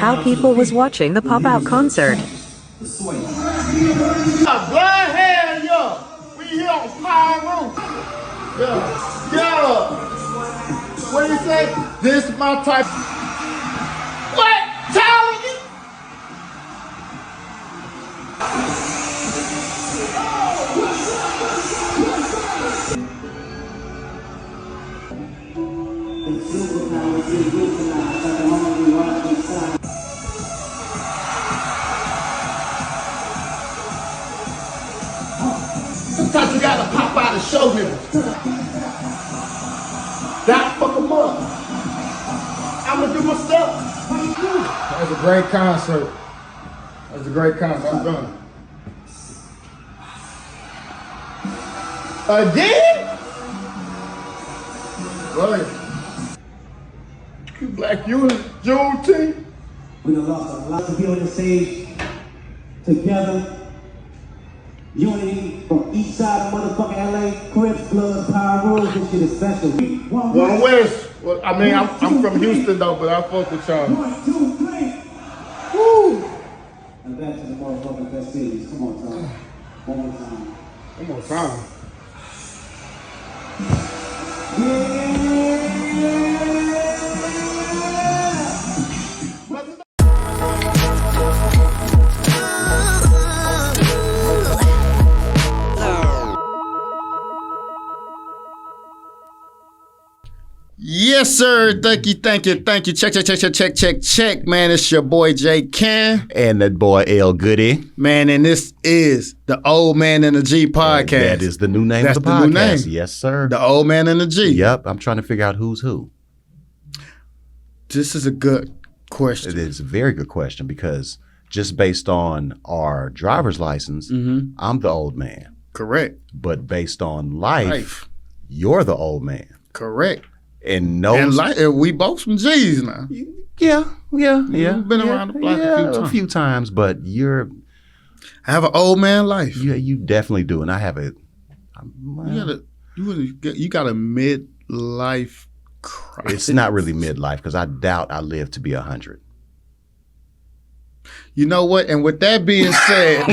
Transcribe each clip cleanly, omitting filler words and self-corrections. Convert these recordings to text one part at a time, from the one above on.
how people was watching the pop-out concert. Blind hair, yo. We here on Power Room. Yeah. What do you say? This is my type. What? Tell me. Sometimes you gotta pop out and show niggas. That fuck 'em up. I'ma do my stuff. That's a great concert. That's a great concert. I'm done. Again? Right. You black unit, Juneteenth. We done lost a lot of people on the stage together. Unity from each side of motherfucking LA, Crips, Bloods, Power Rules, this shit is special. One West. Well, I mean, I'm from Houston though, but I fuck with y'all. 1, 2, 3. Woo! And back to the motherfucking festivities. Come on, Tom. One more time. One more time. Yes, sir. Thank you. Check. Man, it's your boy J. Cann. And that boy L. Goody. Man, and this is the Old Man and the G podcast. That is the new name That's of the the podcast. new name. Yes, sir. The Old Man and the G. Yep. I'm trying to figure out who's who. This is a good question. It is a very good question because just based on our driver's license, I'm the old man. Correct. But based on life, you're the old man. Correct. And we both some G's now. Yeah. You've been around the block a few times, but I have an old man life. you definitely do, and I have it. You got a midlife crisis. It's not really midlife because I doubt I live to be 100. You know what? And with that being said,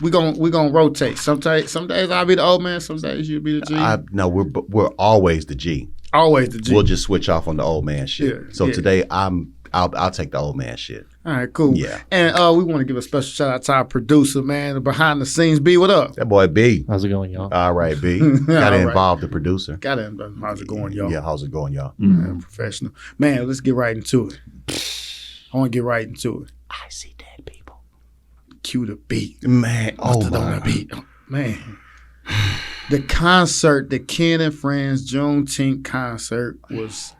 we're gonna rotate. Some days I'll be the old man. Some days you'll be the G. No, we're always the G. Always the G. We'll just switch off on the old man shit. Yeah. Today I'll take the old man shit. All right, cool. Yeah. And we want to give a special shout out to our producer, man, the behind the scenes B. What up? That boy B. How's it going, y'all? All right, B. Gotta involve the producer. How's it going, y'all? Yeah, how's it going, y'all? Man, professional. Man, let's get right into it. I want to get right into it. I see dead people. Cue the beat. Man, On the beat. Man. The concert, the Cann and Friends Juneteenth concert was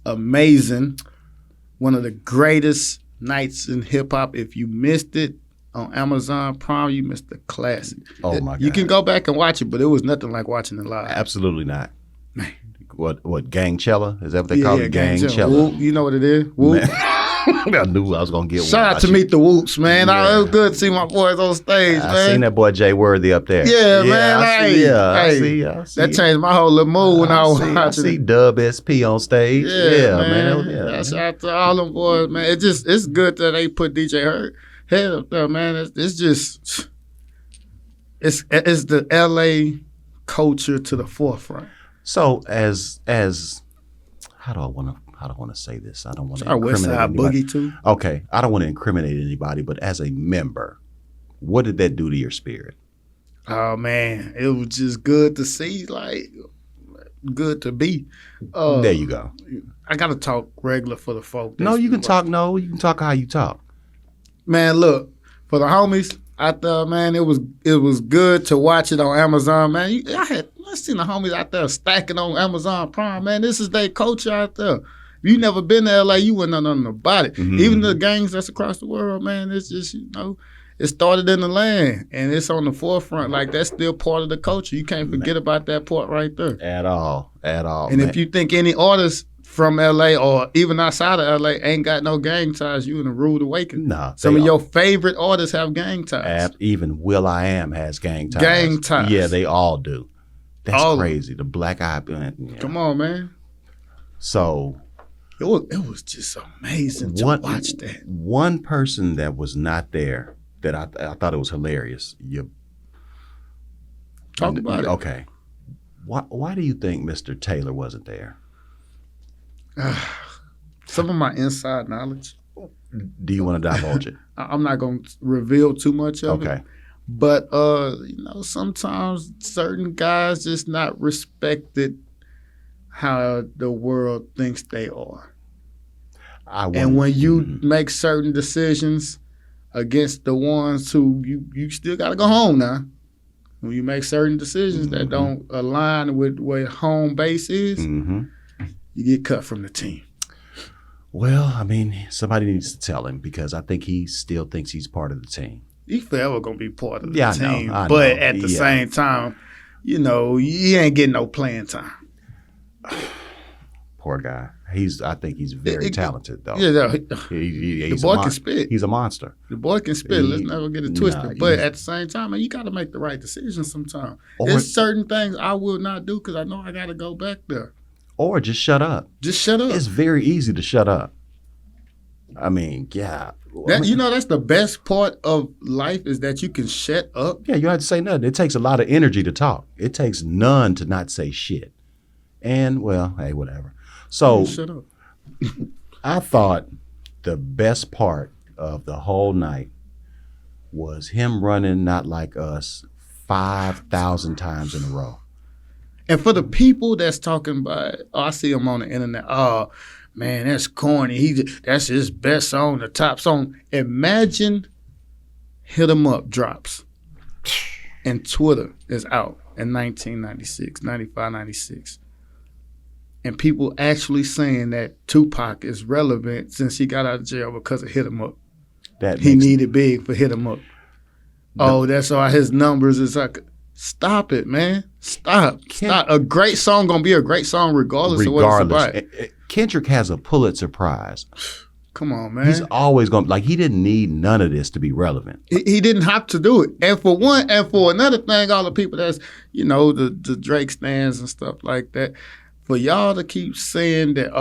amazing. One of the greatest nights in hip hop. If you missed it on Amazon Prime, you missed the classic. Oh my God. You can go back and watch it, but it was nothing like watching it live. Absolutely not. Man. What Gang Chella? Is that what they call it? Gang Chella. Whoop, you know what it is? Whoop. I knew I was gonna get one. Shout out to Meet the Whoops, man. Yeah. It was good to see my boys on stage, man. I seen that boy Jay Worthy up there. Yeah, man. I see. That changed my whole little mood when I was I watching see it. Dub SP on stage. Yeah, man. Yeah. Shout out to all them boys, man. It's good that they put DJ Head up there, man. It's the LA culture to the forefront. So as how do I want to say this? I don't want to Our West incriminate Side anybody. Boogie too. Okay, I don't want to incriminate anybody, but as a member, what did that do to your spirit? Oh man, it was just good to see, like good to be. There you go. I gotta talk regular for the folk. No, you can talk how you talk. Man, look, for the homies out there, man, it was good to watch it on Amazon, man. I seen the homies out there stacking on Amazon Prime, man. This is their culture out there. If you never been to LA, you wouldn't know nothing about it. Mm-hmm. Even the gangs that's across the world, man, it's just, it started in the land and it's on the forefront. Like, that's still part of the culture. You can't forget about that part right there. At all. And man. if you think any artists from LA or even outside of LA ain't got no gang ties, you in a rude awakening. Nah, Some of your favorite artists have gang ties. Even Will.i.am has gang ties. Gang ties. Yeah, they all do. That's all crazy. The Black Eyed Band. Come on, man. So It was just amazing to watch that. One person that was not there that I thought it was hilarious. Talk about it. Okay. Why do you think Mr. Taylor wasn't there? Some of my inside knowledge. Do you want to divulge it? I'm not going to reveal too much of it. Okay. But, sometimes certain guys just not respected how the world thinks they are. And when you make certain decisions against the ones who you still got to go home now. When you make certain decisions that don't align with where home base is, you get cut from the team. Well, I mean, somebody needs to tell him because I think he still thinks he's part of the team. He forever going to be part of the team. I know. But at the same time, he ain't getting no playing time. Poor guy. I think he's very talented, though. Yeah, the boy can spit. He's a monster. The boy can spit. Let's never get it twisted. But at the same time, man, you got to make the right decisions sometimes. There's certain things I will not do because I know I got to go back there. Or just shut up. Just shut up. It's very easy to shut up. I mean, yeah. That's the best part of life is that you can shut up. Yeah, you don't have to say nothing. It takes a lot of energy to talk. It takes none to not say shit. And, well, hey, whatever. So shut up. I thought the best part of the whole night was him running Not Like Us 5,000 times in a row. And for the people that's talking about, I see him on the internet, oh, man, that's corny. That's his best song, the top song. Imagine Hit 'Em Up drops and Twitter is out in 1996, 95, 96. And people actually saying that Tupac is relevant since he got out of jail because of Hit 'Em Up. He needed big for Hit 'Em Up. That's why his numbers is like, stop it, man. Stop. A great song gonna be a great song regardless of what it's about. Kendrick has a Pulitzer Prize. Come on, man. He's always going he didn't need none of this to be relevant. He didn't have to do it. And for one, and for another thing, all the people that's, the Drake stands and stuff like that, for y'all to keep saying that,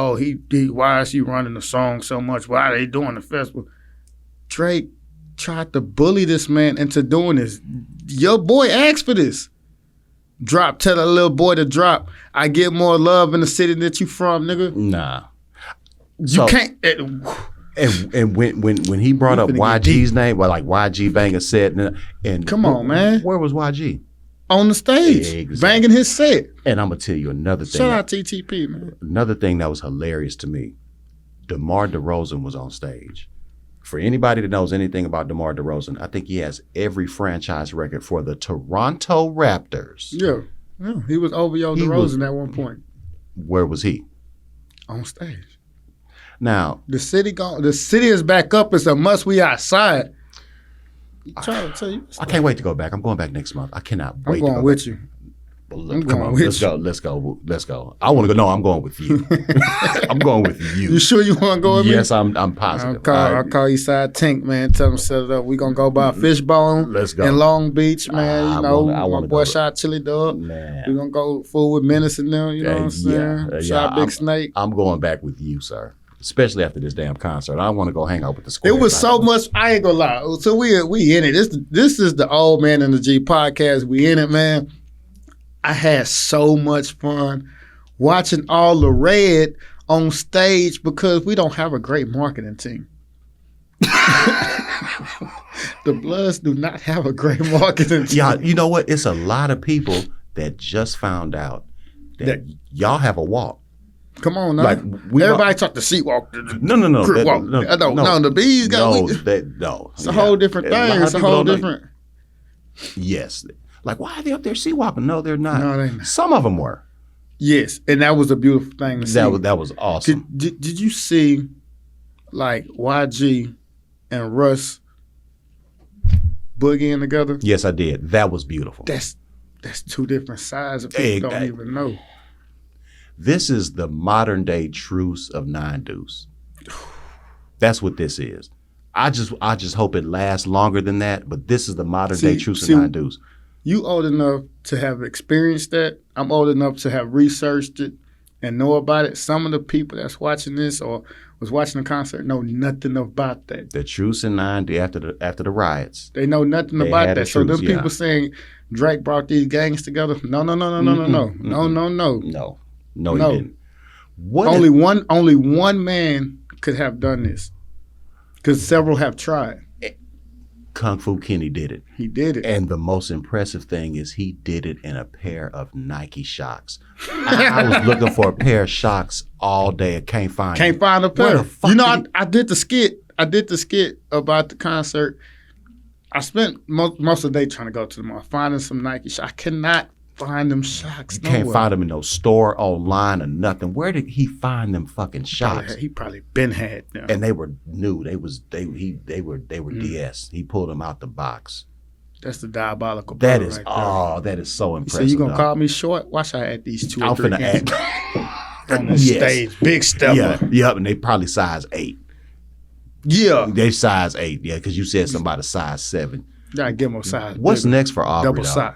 why is he running the song so much? Why are they doing the festival? Drake tried to bully this man into doing this. Your boy asked for this. Tell a little boy to drop. I get more love in the city that you from, nigga. Nah. You can't. And when he brought up YG's name, like YG Banger said, and come on, man. Where was YG? On the stage, banging his set. And I'm gonna tell you another thing. Shout out TTP, man. Another thing that was hilarious to me, DeMar DeRozan was on stage. For anybody that knows anything about DeMar DeRozan, I think he has every franchise record for the Toronto Raptors. Yeah, he was over DeRozan at one point. Where was he? On stage. Now the city is back up. It's a must. We outside. I can't wait to go back. I'm going back next month. I cannot wait. I'm going with you. Come on, let's go. I want to go. No, I'm going with you. I'm going with you. You sure you want to go with me? Yes, I'm positive. I'll call you Side Tink, man. Tell him set it up. We're going to go by Fishbone. Let's go. In Long Beach, man. My boy Shot Chili Dog. Man. We're going to go full with Menace in there. You know what I'm saying? Shot Big Snake. I'm going back with you, sir. Especially after this damn concert. I want to go hang out with the squad. It was so much. I ain't gonna lie. So we in it. This is the Old Man and the G podcast. We in it, man. I had so much fun watching all the red on stage because we don't have a great marketing team. The Bloods do not have a great marketing team. Yeah, you know what? It's a lot of people that just found out that y'all have a walk. Come on now. Like everybody talk the seat walk. No. The bees got It's a whole different thing. It's a whole different. Yes. Like, why are they up there seat walking? No, they're not. No, they're not. Some of them were. Yes, and that was a beautiful thing to see. That was awesome. Did you see like YG and Russ boogieing together? Yes, I did. That was beautiful. That's two different sides of people don't even know. This is the modern day truce of Nine Deuce. That's what this is. I just hope it lasts longer than that, but this is the modern day truce of Nine Deuce. You old enough to have experienced that. I'm old enough to have researched it. and know about it, some of the people that's watching this or was watching the concert know nothing about that. The truce in 90 after the riots. They know nothing They about had a that. So them truce, yeah. people saying Drake brought these gangs together. No. No, he didn't. What Only one man could have done this, because several have tried. Kung Fu Kenny did it. He did it. And the most impressive thing is he did it in a pair of Nike Shocks. I was looking for a pair of Shocks all day. I can't find Can't it. find a Where pair. the fuck You know, did I did the skit. I did the skit about the concert. I spent most of the day trying to go to the mall, finding some Nike Shocks. I cannot find them Shocks. You can't find them in no store, online, or nothing. Where did he find them fucking Shocks? He probably been had them. And they were new. They were DS. He pulled them out the box. That's the diabolical. That brother is right there. that is so So impressive. you gonna dog. call me short? Watch I had these two or I'm three finna hands act. on the stage. Big stepper. Yep, and they probably size 8. Yeah. They size 8, yeah, because you said somebody size 7. Gotta give them a size. What's bigger. next for Aubrey? Double though? side.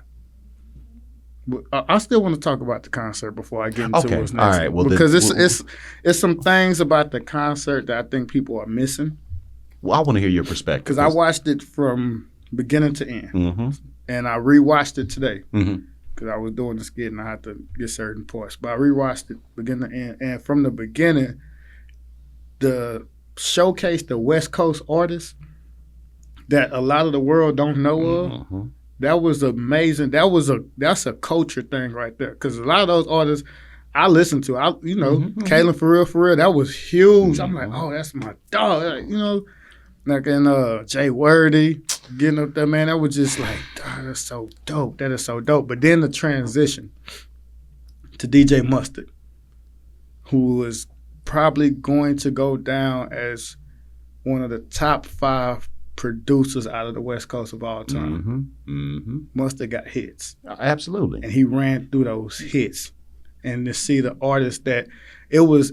I still want to talk about the concert before I get into Okay, what's next. all right, well, because then- it's some things about the concert that I think people are missing. Well, I want to hear your perspective. Because I watched it from beginning to end, Mm-hmm. and I rewatched it today Mm-hmm. because I was doing the skit and I had to get certain parts. But I rewatched it beginning to end, and from the beginning, the showcase the West Coast artists that a lot of the world don't know of. Mm-hmm. That was amazing. That's a culture thing right there. Because a lot of those artists I listened to, Kalen for real, that was huge. I'm like, oh, that's my dog. Like and Jay Worthy getting up there, man. That was just like, dog, that's so dope. That is so dope. But then the transition to DJ Mustard, who was probably going to go down as one of the top 5 producers out of the West Coast of all time. Mm-hmm. Mm-hmm. Mustard got hits, Absolutely. and he ran through those hits. And to see the artists that it was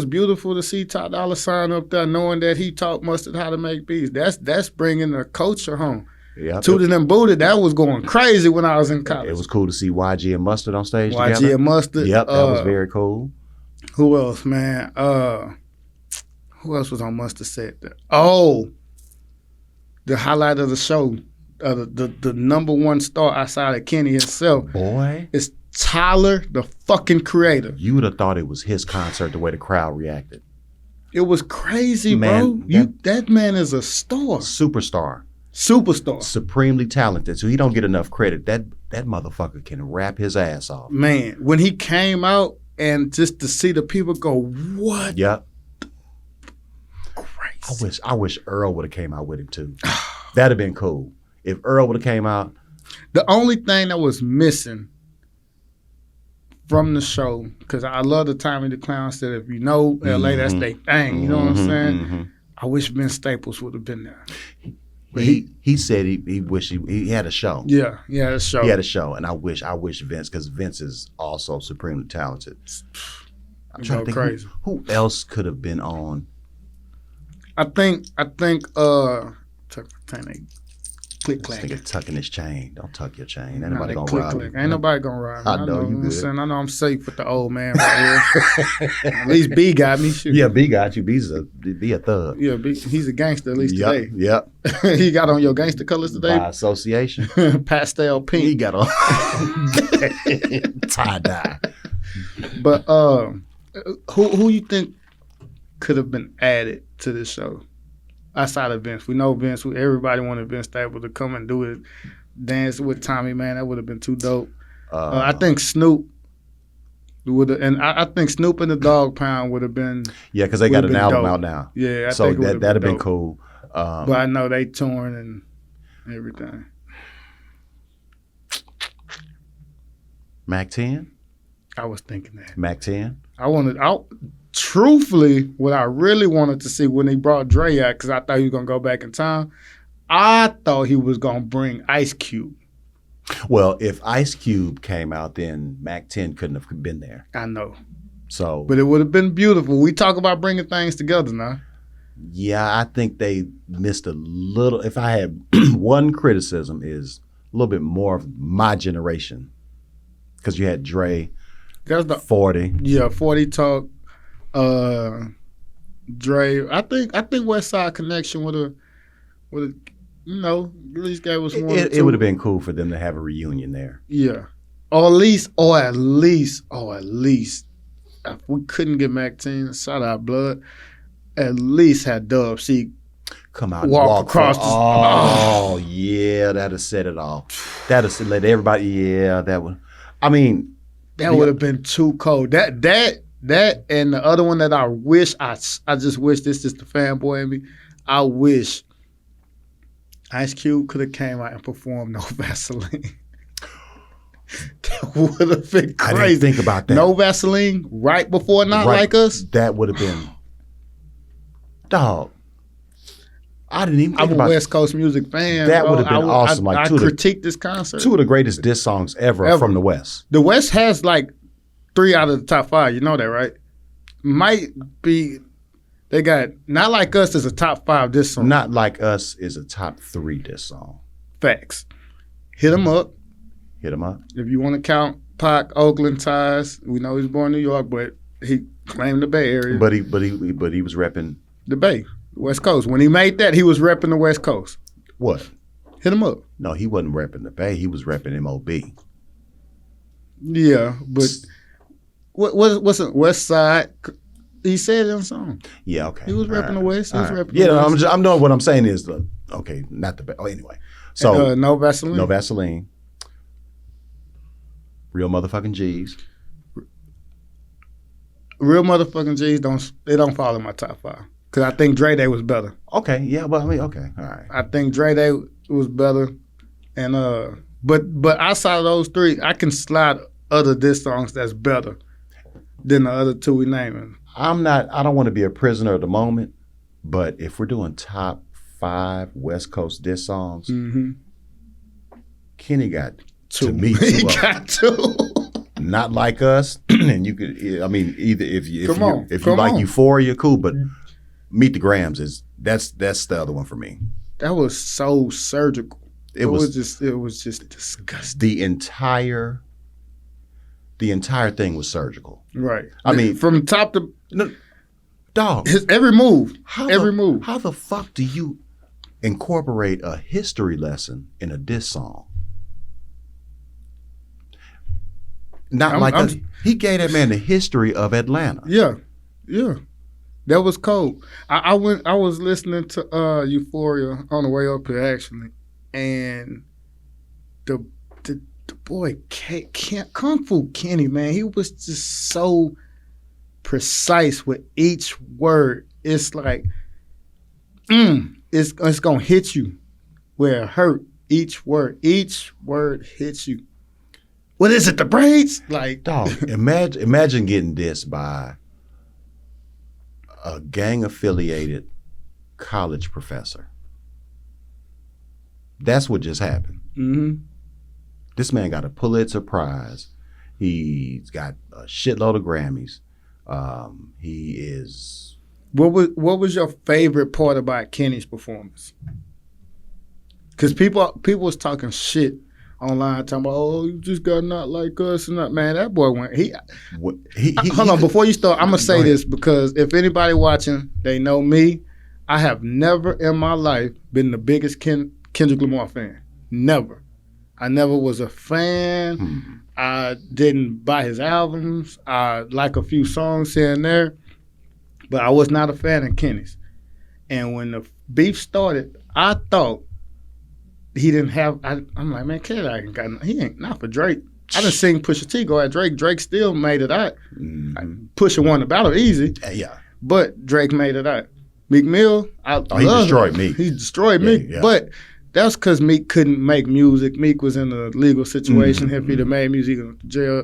beautiful to see Top Dollar Sign up there, knowing that he taught Mustard how to make beats. That's bringing the culture home. Yeah. Tooted and Booted, that was going crazy when I was in college. It was cool to see YG and Mustard on stage YG together. and Mustard. Yep, that was very cool. Who else, man? Who else was on Mustard set? The highlight of the show, the number one star outside of Kenny himself Boy, is Tyler, the fucking Creator. you would have thought it was his concert the way the crowd reacted. It was crazy, Man, bro. That man is a star. Superstar. Superstar. Supremely talented. So he don't get enough credit. That motherfucker can rap his ass off. Man, when he came out and just to see the people go, what? Yep. Crazy. I wish Earl would have came out with him too. That'd have been cool. If Earl would have came out. The only thing that was missing from the show, because I love the Tommy the Clown said, if you know LA, that's their thing. You know what I'm saying? Mm-hmm. I wish Vince Staples would have been there. But He said he wished he had a show. Yeah, the show. He had a show, and I wish Vince, because Vince is also supremely talented. I'm trying to think crazy. who else could have been on. I think click This clack. nigga tucking his chain. Don't tuck your chain. Ain't Nah, nobody they gonna click rob clack. you. Ain't nobody gonna rob me. I know you you know what I'm good. saying? I know I'm safe with the old man right here. At least B got me. Shoot. Yeah, B got you. B's a thug. Yeah, B, he's a gangster at least today. Yep. He got on your gangster colors today. By association. Pastel He pink. got on tie dye. But who you think could have been added to this show outside of Vince? We know Vince. Everybody wanted Vince Staples to come and do it, dance with Tommy. Man, that would have been too dope. I think Snoop would have, and I think Snoop and the Dog Pound would have been. Yeah, because they got Would've an been album dope. out now. Yeah, I So think it would've that'd have been dope. cool. But I know they touring and everything. Mac 10? I was thinking that. Mac 10? Truthfully, what I really wanted to see when he brought Dre out, because I thought he was going to go back in time, I thought he was going to bring Ice Cube. Well, if Ice Cube came out, then Mac 10 couldn't have been there. I know. So, But it would have been beautiful. We talk about bringing things together now. yeah, I think they missed a little. If I had one criticism, is a little bit more of my generation. Because you had Dre, That's the 40. Yeah, 40 Talk, Dre. I think West Side Connection would have, at least gave us one. It would have been cool for them to have a reunion there. Yeah, or at least, if we couldn't get Mac 10, shout out Blood. At least had Dub C come out and walk across the. Oh, yeah, that'd have said it all. That'd have let everybody. Yeah, that would. I mean, that would have been too cold. That and the other one that I wish I just wish this is the fanboy in me. I wish Ice Cube could have came out and performed No Vaseline. That would have been crazy. I didn't think about that. No Vaseline right before Not Like Us. That would have been. Dog. I didn't even think I'm about a West Coast music fan. That would have been awesome. I critiqued this concert. 2 of the greatest diss songs ever from the West. The West has like 3 out of the top 5. You know that, right? Might be. They got Not Like Us is a top 5 diss song. Not Like Us is a top 3 diss song. Facts. Hit 'em up. Hit 'em up. If you want to count Pac, Oakland ties, we know he's born in New York, but he claimed the Bay Area. But he was repping the Bay, West Coast. When he made that, he was repping the West Coast. what? Hit him up. No, he wasn't repping the Bay. He was repping MOB. Yeah, but what's the West Side? He said it in the song. Yeah, okay. He was repping the West. He was repping the West. I'm knowing what I'm saying is okay, not the Bay. Oh, anyway. So and, No Vaseline. No Vaseline. Real motherfucking G's. Real motherfucking G's don't fall in my top 5 because I think Dre Day was better. Okay, yeah, but I mean, okay, all right. I think Dre Day was better, and but outside of those 3, I can slide other diss songs that's better than the other 2 we naming. I don't want to be a prisoner of the moment, but if we're doing top 5 West Coast diss songs, Kenny got 2. To me, 2 he got 2. Not Like Us, and you could. I mean, either if you like Euphoria, cool. But Meet the Grams that's the other one for me. That was so surgical. It was just disgusting. The entire thing was surgical. Right. I mean, from top to dog. Every move. Move. How the fuck do you incorporate a history lesson in a diss song? He gave that man the history of Atlanta. Yeah. That was cold. I was listening to Euphoria on the way up here actually, and the boy Kung Fu Kenny, man, he was just so precise with each word. It's like, it's gonna hit you where it hurt. Each word hits you. What is it? The braids? Like, dog. Imagine getting dissed by a gang-affiliated college professor. That's what just happened. Mm-hmm. This man got a Pulitzer Prize. He's got a shitload of Grammys. He is. What was your favorite part about Kenny's performance? Because people was talking shit online, talking about, oh, you just got Not Like Us and not, man, that boy went. Hold on, before you start, I'm gonna say this because if anybody watching, they know me. I have never in my life been the biggest Kendrick Lamar fan. Never. I never was a fan. I didn't buy his albums. I like a few songs here and there, but I was not a fan of Kenny's. And when the beef started, I thought he didn't have. I'm like, man, he ain't not for Drake. I done seen Pusha T go at Drake. Drake still made it out. Pusha won the battle easy. Yeah, but Drake made it out. Meek Mill, he destroyed Meek. He destroyed Meek, but that's because Meek couldn't make music. Meek was in a legal situation. If he'd have made music in jail,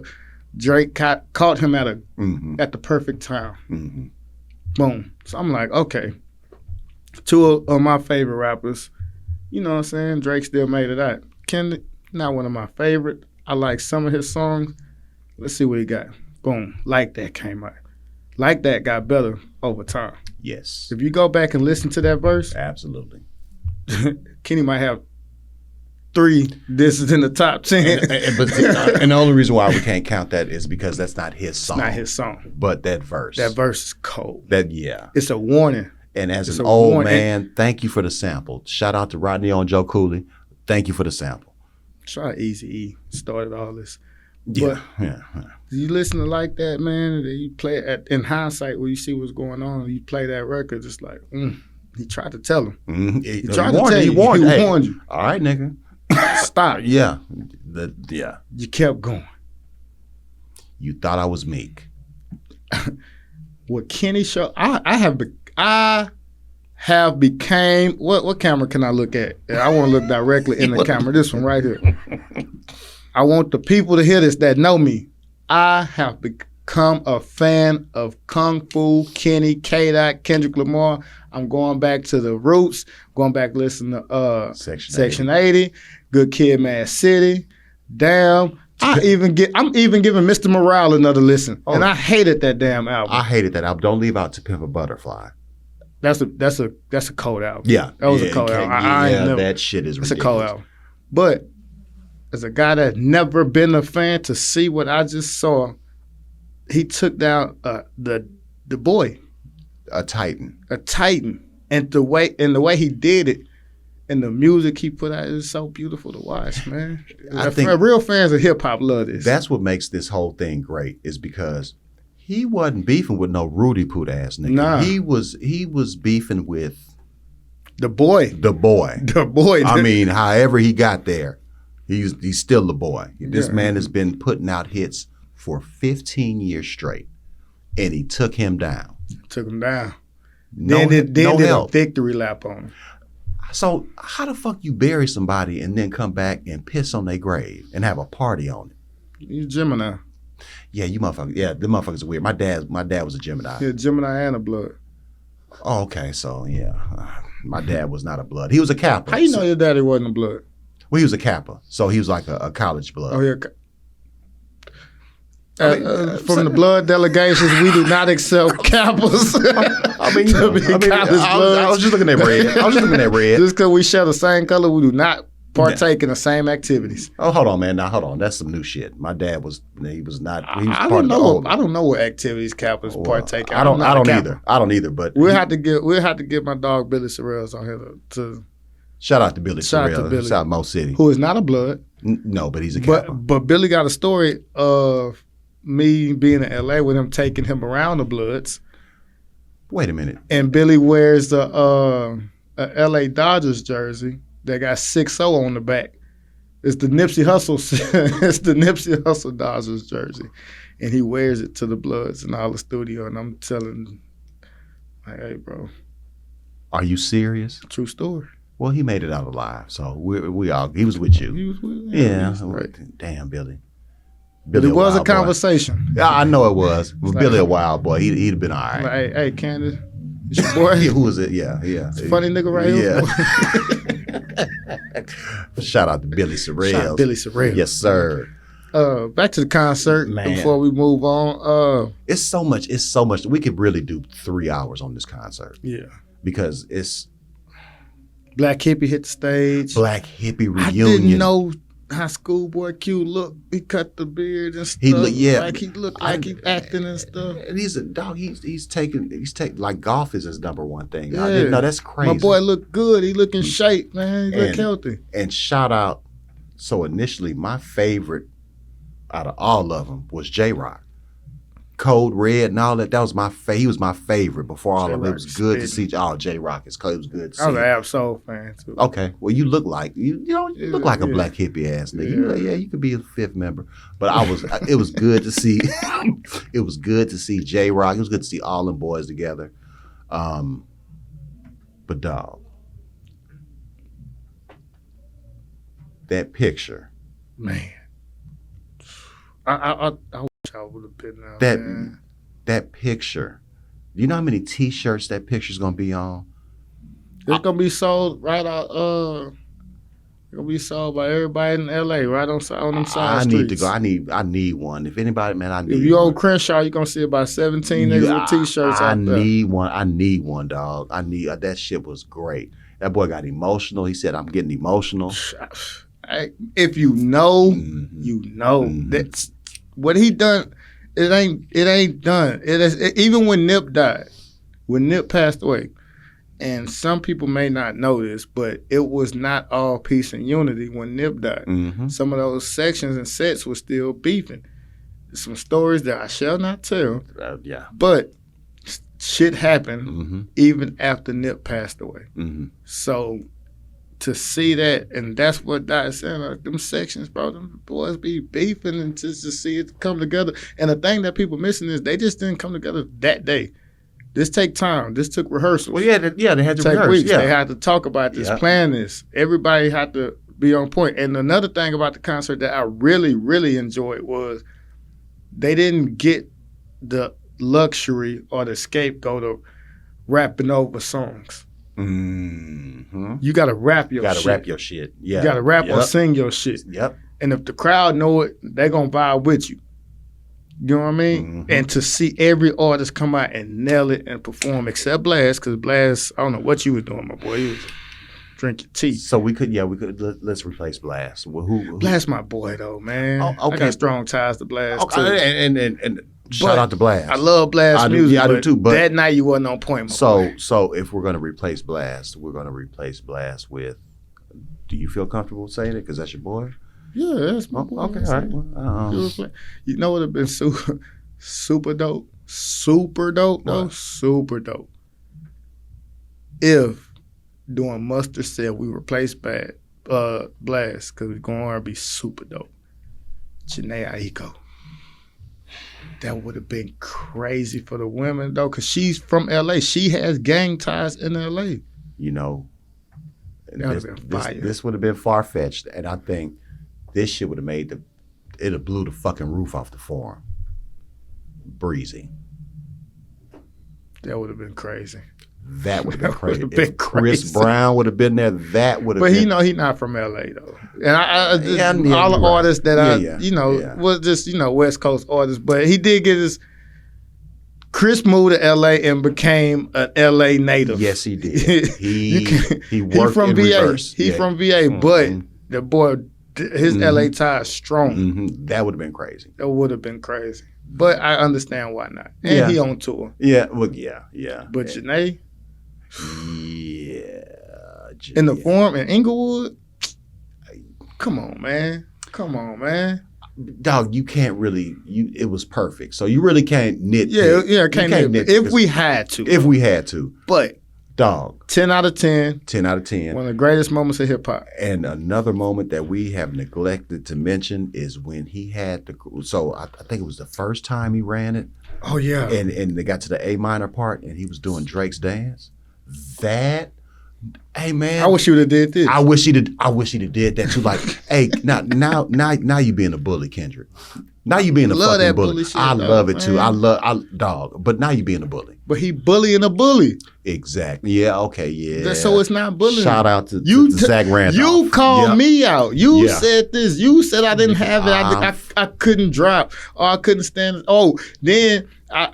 Drake caught him at the perfect time. Boom. So I'm like, okay, 2 of my favorite rappers. You know what I'm saying? Drake still made it out. Kendrick, not one of my favorite. I like some of his songs. Let's see what he got. Boom. Like That came out. Like That got better over time. Yes. If you go back and listen to that verse, absolutely. Kenny might have 3 disses in the top 10. And the only reason why we can't count that is because that's not his song. It's not his song. But that verse. That verse is cold. Yeah. It's a warning. And as It's an a old warning. man, thank you for the sample. Shout out to Rodney and Joe Cooley. Thank you for the sample. Shout out Eazy-E started all this. Yeah. But Yeah. you listen to like that, man, and you play it in hindsight when you see what's going on, you play that record, it's like, he tried to tell him. Mm-hmm. He tried to tell you. He warned you. All right, nigga. Stop. Yeah. You kept going. You thought I was meek. What Kenny showed, I have became, what camera can I look at? I want to look directly in the camera. This one right here. I want the people to hear this that know me. I have become a fan of Kung Fu, Kenny, K-Dot, Kendrick Lamar. I'm going back to the roots, going back listening to Section 80, Good Kid, Mad City, Damn. I'm even giving Mr. Morale another listen. And I hated that damn album. I hated that album. Don't leave out To Pimp a Butterfly. That's a cold album. Yeah. That was a cold album. That shit is ridiculous. It's a cold album. But as a guy that never been a fan, to see what I just saw, he took down the boy. A titan. And the way he did it, and the music he put out is so beautiful to watch, man. I think real fans of hip hop love this. That's what makes this whole thing great, is because he wasn't beefing with no Rudy Poot ass nigga. Nah. He was beefing with the boy. The boy. I mean, however he got there, he's still the boy. This man has been putting out hits for 15 years straight, and he took him down. Then did a victory lap on him. So how the fuck you bury somebody and then come back and piss on their grave and have a party on it? You Gemini. Yeah, you motherfuckers. Yeah, the motherfuckers are weird. My dad was a Gemini. Yeah, Gemini and a blood. Oh, okay. So yeah, my dad was not a blood. He was a Kappa. How you know your daddy wasn't a blood? Well, he was a Kappa, so he was like a college blood. Oh yeah. From the blood delegations, we do not accept Kappas. I was just looking at red. Just because we share the same color, we do not partake in the same activities. Oh, hold on, man. Now, hold on. That's some new shit. My dad was not. He was I part of the old. I don't know what activities Kappas partake in. I don't either. I don't either. But we'll have to get my dog Billy Sorrells on here to shout out to Billy Sorrell. Shout out Mo City, who is not a blood. No, but he's a Kappa. But Billy got a story of me being in LA with him, taking him around the Bloods. Wait a minute. And Billy wears a LA Dodgers jersey that got 6-0 on the back. It's the Nipsey Hussle Dodgers jersey. And he wears it to the Bloods in all the studio. And I'm telling him, like, hey, bro. Are you serious? True story. Well, he made it out alive. So he was with you. He was with me. Yeah. Right. Damn, Billy. But it was a conversation. Yeah, I know it was. Billy a wild boy. He'd have been all right. Like, hey, Candace, it's your boy. Who was it? Yeah. It's a funny nigga right here. Shout out to Billy Sorrell. Shout out Billy Sorrell. Yes, sir. Back to the concert, man. Before we move on. It's so much. We could really do 3 hours on this concert. Yeah. Because it's Black Hippie hit the stage. Black Hippie reunion. I didn't know how Schoolboy Q looked. He cut the beard and stuff. He looked like he acting and stuff. And he's a dog. He's taking like golf is his number one thing. Yeah. I didn't know. That's crazy. My boy looked good. He look in shape, man. He look healthy. And shout out. So initially, my favorite out of all of them was J-Rock. Code Red and all that. That was he was my favorite before all of it. It was good to see. J-Rock is cool. It was good to see. I was an Ab Soul fan too. Okay. Well, you look like you look like a black hippie ass nigga. You could be a fifth member. But it was good to see. It was good to see J-Rock. It was good to see all them boys together. But dog, that picture, man. I wish I would have been there. That picture. Do you know how many T-shirts that picture's gonna be on? It's gonna be sold right out. It's gonna be sold by everybody in LA, right on them side streets. I need to go. I need one. If anybody, man, I need. If you on Crenshaw, you're gonna see about 17 niggas with T-shirts out there. I need one, dog. I need that shit was great. That boy got emotional. He said, "I'm getting emotional." if you know, Mm-hmm. you know. That's what he done. It ain't done. Even when Nip died, when Nip passed away, and some people may not know this, but it was not all peace and unity when Nip died. Mm-hmm. Some of those sections and sets were still beefing. Some stories that I shall not tell, Yeah. but shit happened Mm-hmm. even after Nip passed away. Mm-hmm. So to see that, and that's what Dot is saying, like, them sections, bro, them boys be beefing, and just to see it come together. And the thing that people missing is they just didn't come together that day. This take time. This took rehearsals. Well, they had to Take rehearse. weeks. Yeah. They had to talk about this, plan this. Everybody had to be on point. And another thing about the concert that I really, really enjoyed was they didn't get the luxury or the scapegoat of rapping over songs. Mm-hmm. You got to rap your shit. You got to rap your shit. Yeah. You got to rap or sing your shit. Yep. And if the crowd know it, they're going to vibe with you. You know what I mean? Mm-hmm. And to see every artist come out and nail it and perform, except Blast, because Blast, I don't know what you was doing, my boy. You was drinking tea. So we could let's replace Blast. Well, who? Blast my boy, though, man. Oh, okay. I got strong ties to Blast, too. Okay, and shout out to Blast. I love Blast music. Yeah, I do too. But that night you wasn't on point, my boy. So if we're gonna replace Blast, we're gonna replace Blast with. Do you feel comfortable saying it? Because that's your boy. Yeah, that's my boy. Okay, all right. Well, You know what would have been super dope? Super dope, though? What? Super dope. If doing Mustard said we replaced Blast, because we're going to be super dope. Janae Aiko. That would have been crazy for the women, though, because she's from LA. She has gang ties in LA. You know, That would've been fire. this would have been far-fetched, and I think this shit would have made it'd have blew the fucking roof off the Forum. Breezy. That would have been crazy. That would have been That crazy. would've been If Chris crazy. Brown would have been there, that would have But been. he not from LA though, and all the you're right. artists that Yeah. was just West Coast artists. But he did get his. Chris moved to LA and became an LA native. Yes, he did. He worked he from in VA. reverse. He Yeah. from VA, but the boy, his LA ties strong. Mhm. That would have been crazy. That would have been crazy. But I understand why not. And Yeah. he on tour. Yeah. Well, yeah. But Janae Yeah. in the Forum in Inglewood. Come on, man. Dog, you can't really. It was perfect, so you really can't nitpick. Yeah, can't nitpick. If we had to. If we had to, But dog, 10 out of 10. 10 out of 10. One of the greatest moments of hip hop. And another moment that we have neglected to mention is when he had the. So I think it was the first time he ran it, Oh yeah. and they got to the A minor part, and he was doing Drake's dance. That, hey man, I wish you would have did this. I wish he'd have did that too. Like, hey, now you being a bully, Kendrick. Now you being a Love fucking that bully. bully shit, I though, love it too. man. Dog. But now you being a bully. But he bullying a bully. Exactly. Yeah. Okay. Yeah. So it's not bullying. Shout out to You Zach Randolph. You called Yep. me out. You Yeah. said this. You said I didn't have it. I couldn't drop. Or I couldn't stand it. Oh, then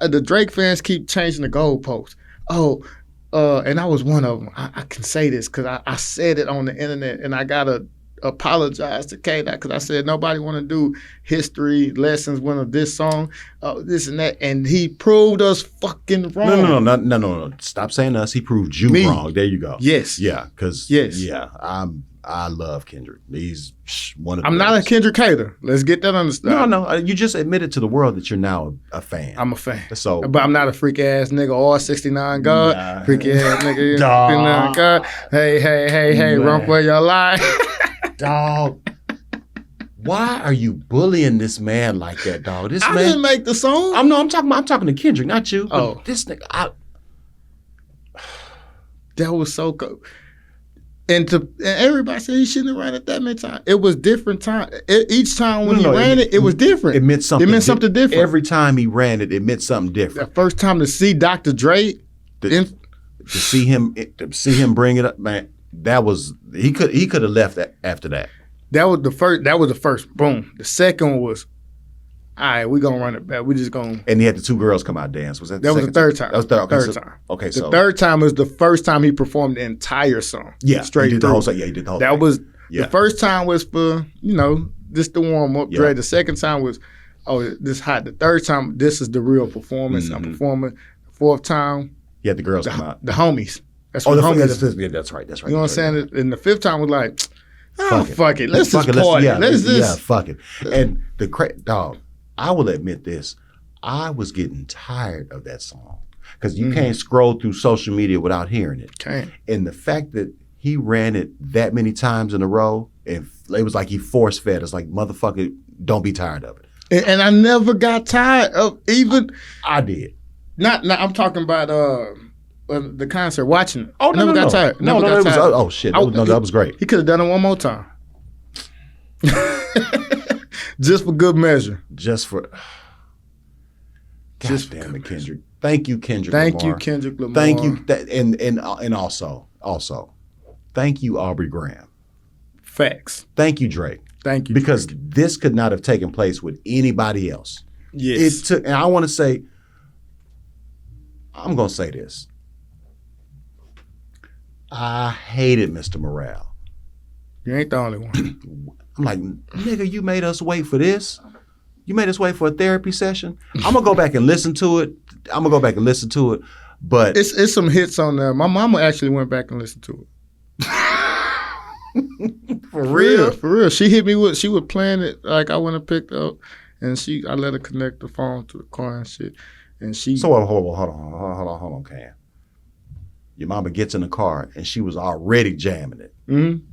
the Drake fans keep changing the goalposts. Oh, and I was one of them. I can say this because I said it on the internet, and I gotta apologize to K-Dot because I said nobody want to do history lessons with this song, this and that, and he proved us fucking wrong. No. Stop saying us. He proved you Me. wrong. There you go. Yes. Yeah. Because Yes. yeah, I love Kendrick. He's one of. I'm not a Kendrick hater. Let's get that understood. No. You just admitted to the world that you're now a fan. I'm a fan. So, But I'm not a freak ass nigga or 69 God. Nah. Freaky ass nigga. Dog. 69 God. Hey, Man. run for your life. dog. Why are you bullying this man like that, dog? This I man. didn't make the song. I'm talking to Kendrick, not you. But Oh. this nigga. That was so cool. And everybody said he shouldn't have ran it that many times. It was different time. Each time when he ran it was different. It meant something. It meant something different. Every time he ran it, it meant something different. The first time to see Dr. Dre, To see him bring it up, man. That was he could have left that after that. that was the first. That was the first. Boom. The second one was, all right, we gonna run it back. We just gonna. And he had the two girls come out dance. Was that? That was the second third time. That was third. Okay, Third so, time. Okay, so The third time was the first time he performed the entire song. yeah, straight he did the through. whole song. Yeah, he did the whole. That thing. was The first time was for, just the warm up. Yeah. The second time was, this hot. The third time, this is the real performance. I'm performing. The fourth time, He had the girls come out. the homies. That's Oh, what the homies. yeah, that's right. You know what I'm saying? And the fifth time was like, fuck it. Let's Fuck just it, party. Yeah, fuck it. And dog, I will admit this. I was getting tired of that song because you can't scroll through social media without hearing it. Can't. And the fact that he ran it that many times in a row, and it was like he force fed us, like, motherfucker, don't be tired of it. And I never got tired of even. I did. Not. I'm talking about the concert, watching it. Oh, I never got tired. No, Never got tired. oh shit. That was great. He could have done it one more time. Just for good measure. Just for. God Just damn it, Kendrick. Thank you, Kendrick Thank Lamar. you, Kendrick Lamar. Thank you. And also, thank you, Aubrey Graham. Facts. Thank you, Drake. Thank you. Because this could not have taken place with anybody else. Yes. It took, and I want to say, I'm going to say this. I hated Mr. Morale. You ain't the only one. I'm like, nigga, you made us wait for this? You made us wait for a therapy session? I'm going to go back and listen to it. But It's some hits on there. My mama actually went back and listened to it. for real? For real. She hit me with, she was playing it like I went and picked up, and I let her connect the phone to the car and shit. And she. So hold on, Cann. Your mama gets in the car and she was already jamming it. Mm-hmm.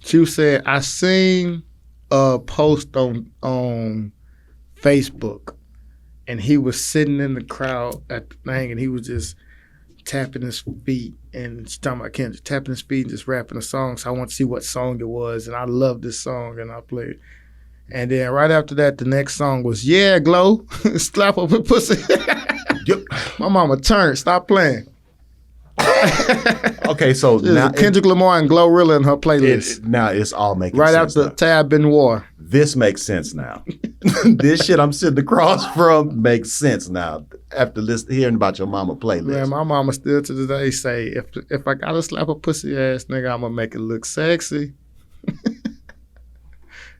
She said, I seen a post on Facebook, and he was sitting in the crowd at the thing, and he was just tapping his feet, and she's talking about Kendrick, tapping his feet and just rapping a song. So I want to see what song it was, and I love this song, and I played it. And then right after that, the next song was Yeah, Glow, Slap Up a Pussy. Yep. My mama turned, stop playing. Okay, so now Kendrick Lamar and Glorilla in her playlist. now it's all making Right sense. after Tab Benoit. This makes sense now. This shit I'm sitting across from makes sense now after hearing about your mama playlist. Man, my mama still to this day say, if I gotta slap a pussy ass nigga, I'm gonna make it look sexy.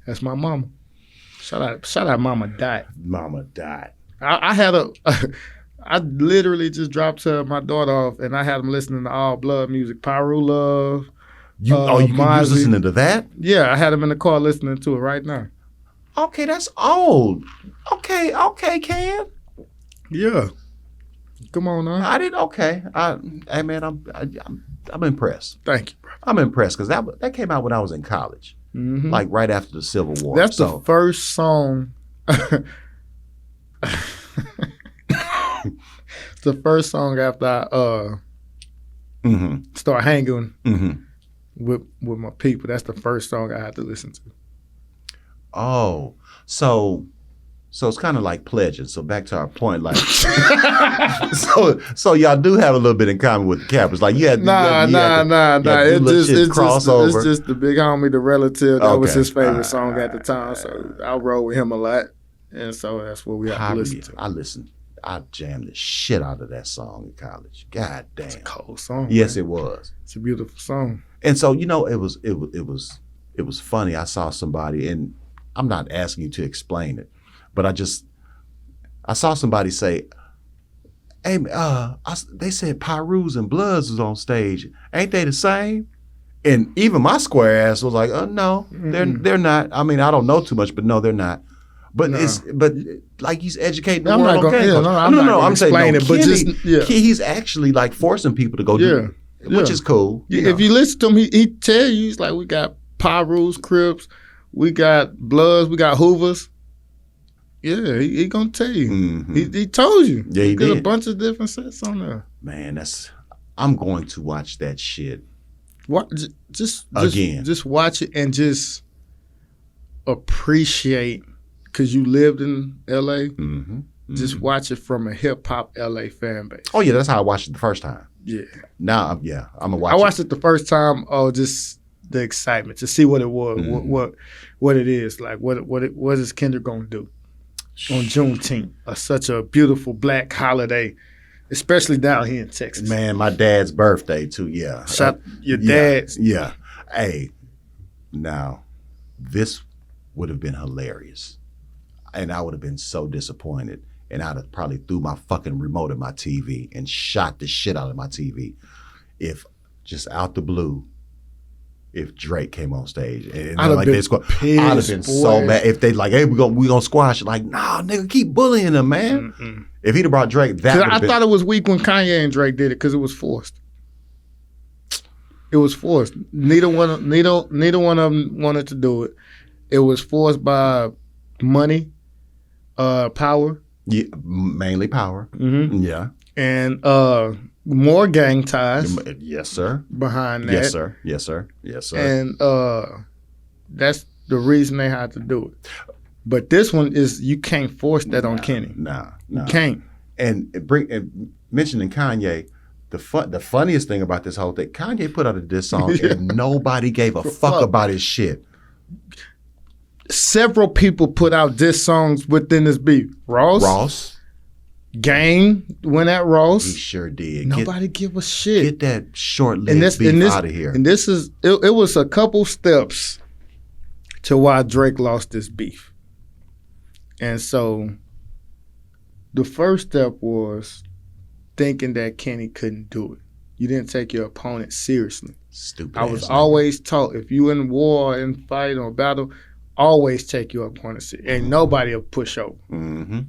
That's my mama. Shout out Mama Dot. Mama died. I had I literally just dropped my daughter off, and I had them listening to all blood music, Pyru Love. You was Mozzie. listening to that? Yeah, I had them in the car listening to it right now. Okay, that's old. Okay, Cann. Yeah. Come on now. I didn't. Okay, hey man, I'm impressed. Thank you, bro. I'm impressed because that came out when I was in college, Mm-hmm. like right after the Civil War. That's the first song. The first song after I start hanging with my people. That's the first song I had to listen to. Oh, so it's kind of like pledging. So back to our point, like, so y'all do have a little bit in common with the Cappers. Like you had Nah. It's crossover. It's just the big homie, the relative. That was Okay. his favorite song at the time. So I roll with him a lot, and so that's what we have to listen to. I jammed the shit out of that song in college. God damn. It's a cold song. Yes, man. it was. It's a beautiful song. And so it was funny. I saw somebody, and I'm not asking you to explain it, but I saw somebody say, "Hey, they said Pyrus and Bloods was on stage. Ain't they the same?" And even my square ass was like, "No, they're not. I mean, I don't know too much, but no, they're not." But but like he's educating the I'm world not on gonna- Cann. yeah, no, I'm not gonna I'm saying explain no, it, but Kenny, just- yeah. he's actually like forcing people to go do it, which is cool. you know. If you listen to him, he tell you, he's like, we got Pyrus, Crips, we got Bloods, we got Hoovers. Yeah, he gonna tell you. Mhm. He told you. Yeah, he got did. a bunch of different sets on there. Man, I'm going to watch that shit. Just Again. just watch it and just appreciate, because you lived in LA. Just watch it from a hip hop LA fan base. Oh yeah, that's how I watched it the first time. Yeah, Now I'm gonna watch. I watched it the first time. Oh, just the excitement to see what it was, what it is like. What is Kendrick gonna do on Juneteenth? Such a beautiful black holiday, especially down here in Texas. Man, my dad's birthday too. Yeah, Your dad's. Yeah. Hey, now, this would have been hilarious. And I would have been so disappointed. And I'd have probably threw my fucking remote at my TV and shot the shit out of my TV. If just out the blue, if Drake came on stage and I'd have like been this, I'd have been pissed, so boy. mad. If they like, hey, we gonna squash it. Like, nah, nigga, keep bullying him, man. If he'd have brought Drake, that 'Cause would I have been. thought it was weak when Kanye and Drake did it because it was forced. It was forced. Neither one of them wanted to do it. It was forced by money, power, Yeah, mainly power. Mm-hmm. Yeah. and more gang ties Yes, sir. behind that. Yes, sir. Yes, sir. Yes, sir. And that's the reason they had to do it. But this one is you can't force that on Kenny. Nah. You can't. And mentioning Kanye, the funniest thing about this whole thing, Kanye put out a diss song and nobody gave a fuck about his shit. Several people put out diss songs within this beef. Ross, Gang went at Ross. he sure did. Nobody give a shit. Get that short-lived beef out of here. And this is it was a couple steps to why Drake lost this beef. And so the first step was thinking that Kenny couldn't do it. You didn't take your opponent seriously. Stupid. I was ass always taught if you in war and fight or battle, always take your opponent seriously. Ain't nobody will push over. Mm-hmm.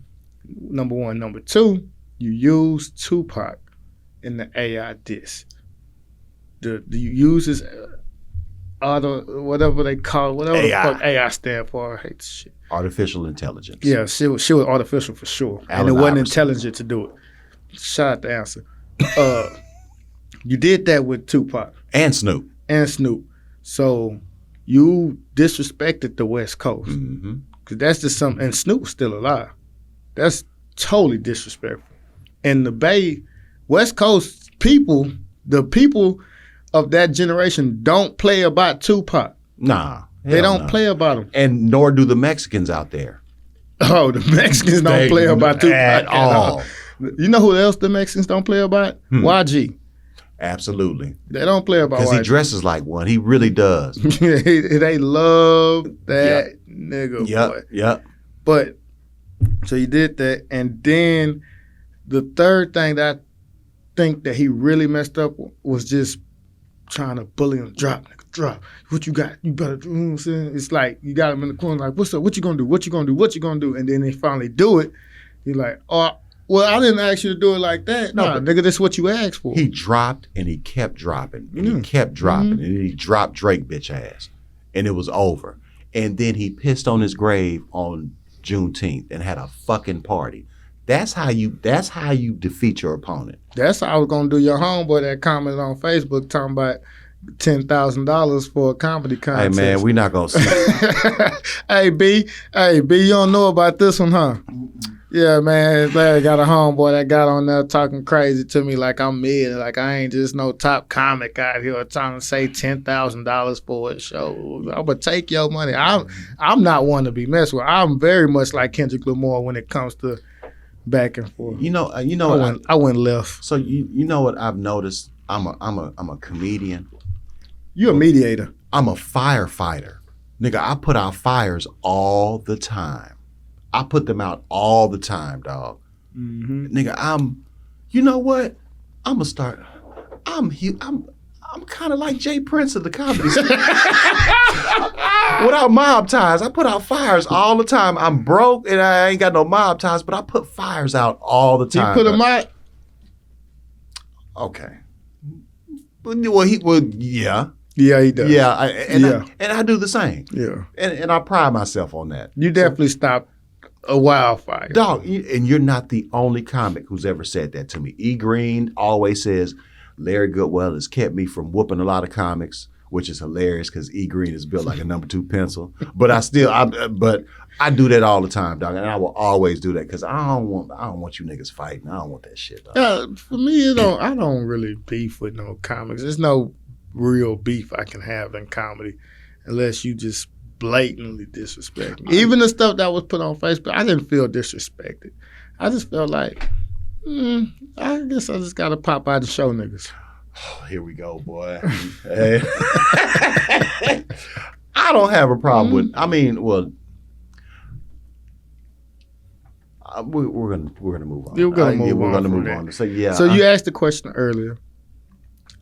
Number one. Number two, you use Tupac in the AI diss. You use his auto, whatever they call it, whatever AI. the fuck AI stand for. I hate this shit. Artificial intelligence. Yeah, she was artificial for sure. Allen And it wasn't Iverson. intelligent to do it. Shout out to Answer. You did that with Tupac And Snoop. and Snoop. So you disrespected the West Coast. Mm-hmm. Because that's just something, and Snoop's still alive. That's totally disrespectful. And the Bay, West Coast people, the people of that generation don't play about Tupac. Nah. They hell don't no. play about him. And nor do the Mexicans out there. Oh, the Mexicans don't They- play about Tupac at all. You know who else the Mexicans don't play about? YG. Absolutely. They don't play about Because he YG. dresses like one. He really does. They love that nigga, boy. Yep. But so you did that, and then the third thing that I think that he really messed up was just trying to bully him. Drop, nigga, drop. What you got? You better do. You know what I'm saying? It's like you got him in the corner, like, what's up? What you gonna do? What you gonna do? What you gonna do? And then they finally do it. He's like, oh, well, I didn't ask you to do it like that. No, Nah, but nigga, that's what you asked for. He dropped and he kept dropping and he kept dropping and then he dropped Drake bitch ass. And it was over. And then he pissed on his grave on Juneteenth and had a fucking party. That's how you defeat your opponent. That's how I was gonna do your homeboy that commented on Facebook talking about $10,000 for a comedy Hey contest. man, we not gonna Hey B, you don't know about this one, huh? Yeah, man, Larry got a homeboy that got on there talking crazy to me like I'm mid, like I ain't just no top comic out here trying to say $10,000 for a show. I'm gonna take your money. I'm not one to be messed with. I'm very much like Kendrick Lamar when it comes to back and forth. you know I went left. so you know what I've noticed? I'm a comedian. You're a mediator. I'm a firefighter. Nigga, I put out fires all the time. I put them out all the time, dog. Mm-hmm. Nigga, you know what? I'm kind of like Jay Prince of the comedy scene. Without mob ties, I put out fires all the time. I'm broke and I ain't got no mob ties, but I put fires out all the You time. put them out. Okay. Yeah. Yeah, he does. Yeah. I do the same. Yeah. And I pride myself on that. You definitely stopped a wildfire. Dog, and you're not the only comic who's ever said that to me. E. Green always says, Larry Goodwell has kept me from whooping a lot of comics, which is hilarious because E. Green is built like a number 2 pencil. But I do that all the time, dog, and I will always do that because I don't want you niggas fighting. I don't want that shit, dog. For me, I don't really beef with no comics. There's no real beef I can have in comedy unless you just blatantly disrespect me. Even the stuff that was put on Facebook, I didn't feel disrespected. I just felt like, I guess I just got to pop out and show niggas. Oh, here we go, boy. Hey. I don't have a problem with. I mean, well, we're gonna move on. We're gonna move we're on gonna from move that. on. So yeah. So you asked the question earlier.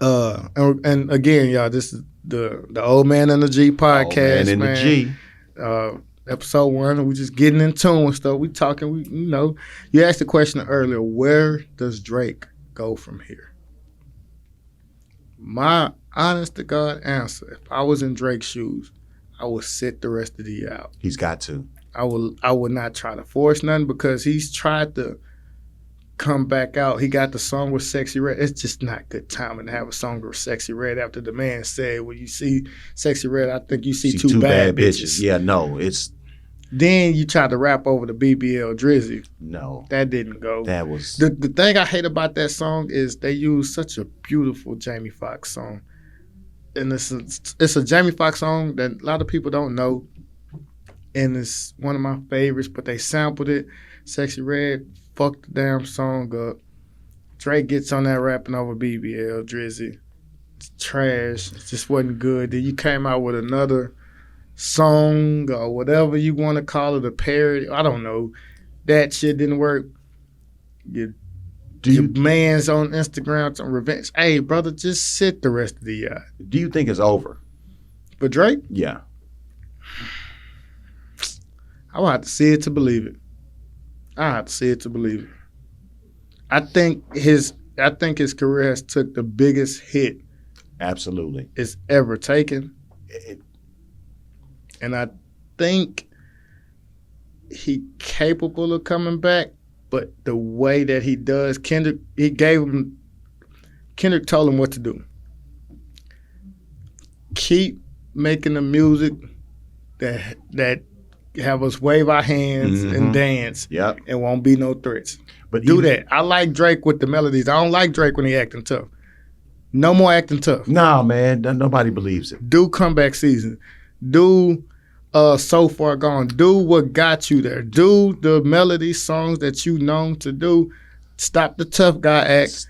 And again, y'all, this is the Old Man and the G podcast, and man. the G. Episode 1, we just getting in tune with stuff. We talking, you asked the question earlier, where does Drake go from here? My honest to God answer, if I was in Drake's shoes, I would sit the rest of the year out. He's got to. I would not try to force nothing because he's tried to come back out. He got the song with Sexy Red. It's just not good timing to have a song with Sexy Red after the man said, when you see Sexy Red, I think you see two bad bitches. Yeah, no, it's... Then you tried to rap over the BBL Drizzy. No. That didn't go. That was... The thing I hate about that song is they use such a beautiful Jamie Foxx song. And it's a Jamie Foxx song that a lot of people don't know. And it's one of my favorites, but they sampled it. Sexy Red fucked the damn song up. Drake gets on that rapping over BBL Drizzy. It's trash. It just wasn't good. Then you came out with another song or whatever you want to call it, a parody. I don't know. That shit didn't work. Your man's on Instagram on revenge. Hey, brother, just sit the rest of the year. Do you think it's over? For Drake? Yeah. I will have to see it to believe it. I have to see it to believe it. I think his career has took the biggest hit Absolutely. it's ever taken. And I think he capable of coming back, but the way that he does, Kendrick told him what to do. Keep making the music that have us wave our hands and dance. Yep. And won't be no threats. But Do that. I like Drake with the melodies. I don't like Drake when he acting tough. No more acting tough. Nah, man. Nobody believes it. Do comeback season. Do So Far Gone. Do what got you there. Do the melody songs that you known to do. Stop the tough guy act.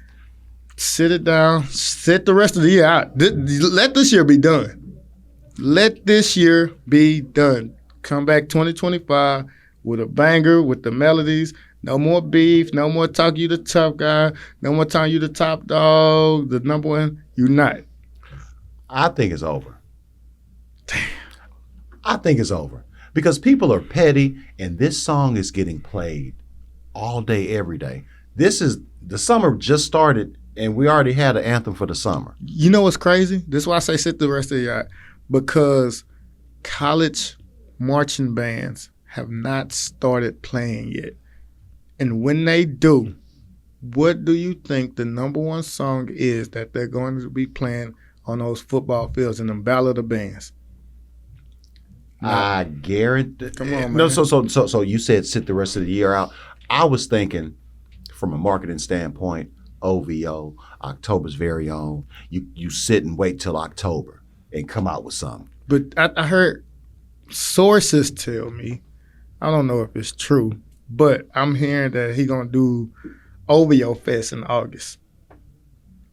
Sit it down. Sit the rest of the year out. Let this year be done. Let this year be done. Come back 2025 with a banger, with the melodies. No more beef. No more talk you the tough guy. No more talking you the top dog, the number one. You not. I think it's over. I think it's over. Because people are petty, and this song is getting played all day, every day. The summer just started, and we already had an anthem for the summer. You know what's crazy? This is why I say sit the rest of the year. Because college marching bands have not started playing yet. And when they do, what do you think the number one song is that they're going to be playing on those football fields in them ballad of bands? I guarantee. Come on, man. No, so you said sit the rest of the year out. I was thinking, from a marketing standpoint, OVO, October's very own. You sit and wait till October and come out with something. But I heard sources tell me, I don't know if it's true, but I'm hearing that he gonna do OVO Fest in August,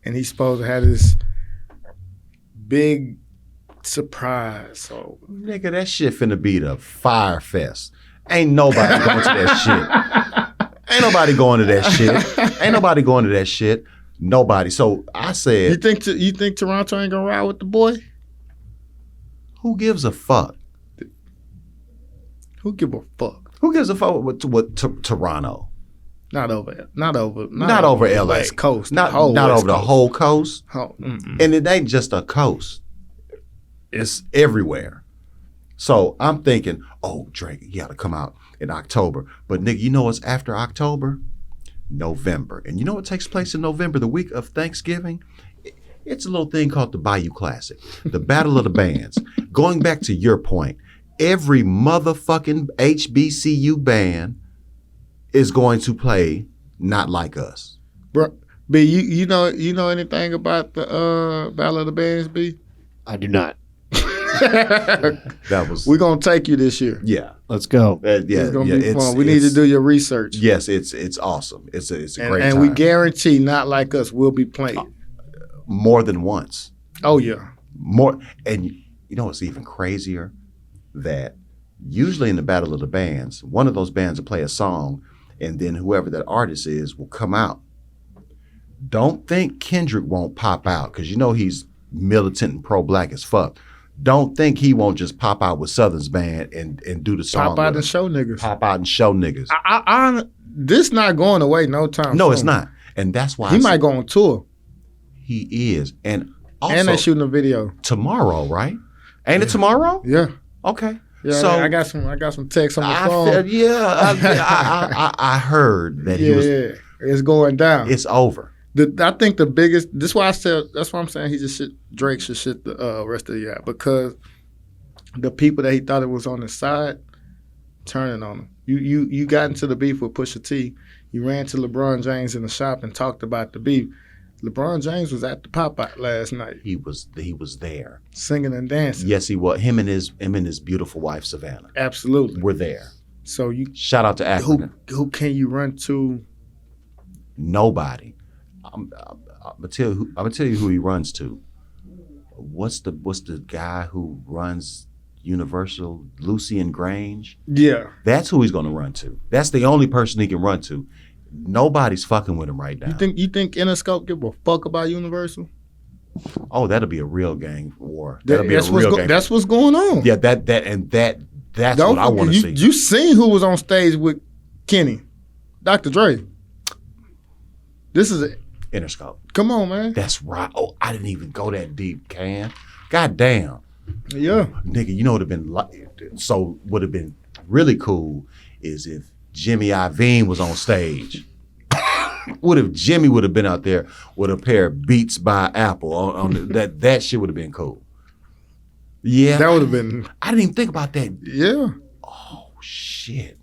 and he's supposed to have this big surprise. So, Nigga, that shit finna be the Fire Fest. Ain't nobody going to that shit. Ain't nobody going to that shit. Ain't nobody going to that shit. Nobody. So I said, you think Toronto ain't gonna ride with the boy? who gives a fuck? Who give a fuck? Who gives a fuck with Toronto? Not over LA. West Coast. Not West over the Coast. whole coast. Mm-mm. And it ain't just a coast. It's everywhere. So I'm thinking, oh, Drake, you got to come out in October. But nigga, you know what's after October? November. And you know what takes place in November, the week of Thanksgiving? It's a little thing called the Bayou Classic, the Battle of the Bands. Going back to your point, every motherfucking HBCU band is going to play Not Like Us. Bro, B, you know anything about the Battle of the Bands, B? I do not. That was We're gonna take you this year. yeah. Let's go. It's gonna be fun. We need to do your research. Yes, it's awesome. It's a great and time. we guarantee Not Like Us will be playing. more than once. Oh yeah. More, and you know what's even crazier? That usually in the Battle of the Bands, one of those bands will play a song, and then whoever that artist is will come out. Don't think Kendrick won't pop out, because you know he's militant and pro-black as fuck. Don't think he won't just pop out with Southern's band and do the song. Pop out and show niggas. Pop out and show niggas. This not going away no time No, soon. it's not. And that's why He might go on tour. He is. And also, And they shooting a video. Tomorrow, right? Ain't it tomorrow? Yeah. Okay. Yeah, so I got some texts on the phone. I heard that he was. Yeah, it's going down. It's over. I think the biggest. That's why I'm saying Drake should shit the rest of the year, because the people that he thought it was on his side turning on him. You got into the beef with Pusha T. You ran to LeBron James in the shop and talked about the beef. LeBron James was at the pop-out last night. He was there, singing and dancing. Yes, he was. Him and his beautiful wife Savannah. Absolutely, were there. So you shout out to Africa. Who can you run to? Nobody. I'm gonna tell you who he runs to. What's the guy who runs Universal? Lucian Grange. Yeah, that's who he's gonna run to. That's the only person he can run to. Nobody's fucking with him right now. You think Interscope give a fuck about Universal? Oh, that'll be a real gang war. That's what's going on. Yeah, that's what I want to see. You seen who was on stage with Kenny, Dr. Dre. This is it. Interscope. Come on, man. That's right. Oh, I didn't even go that deep, Cann. God damn. Yeah. Nigga, you know what would have been really cool is if Jimmy Iovine was on stage. What if Jimmy would have been out there with a pair of Beats by Apple on that shit would have been cool. Yeah. That would have been. I didn't even think about that. Yeah. Oh shit.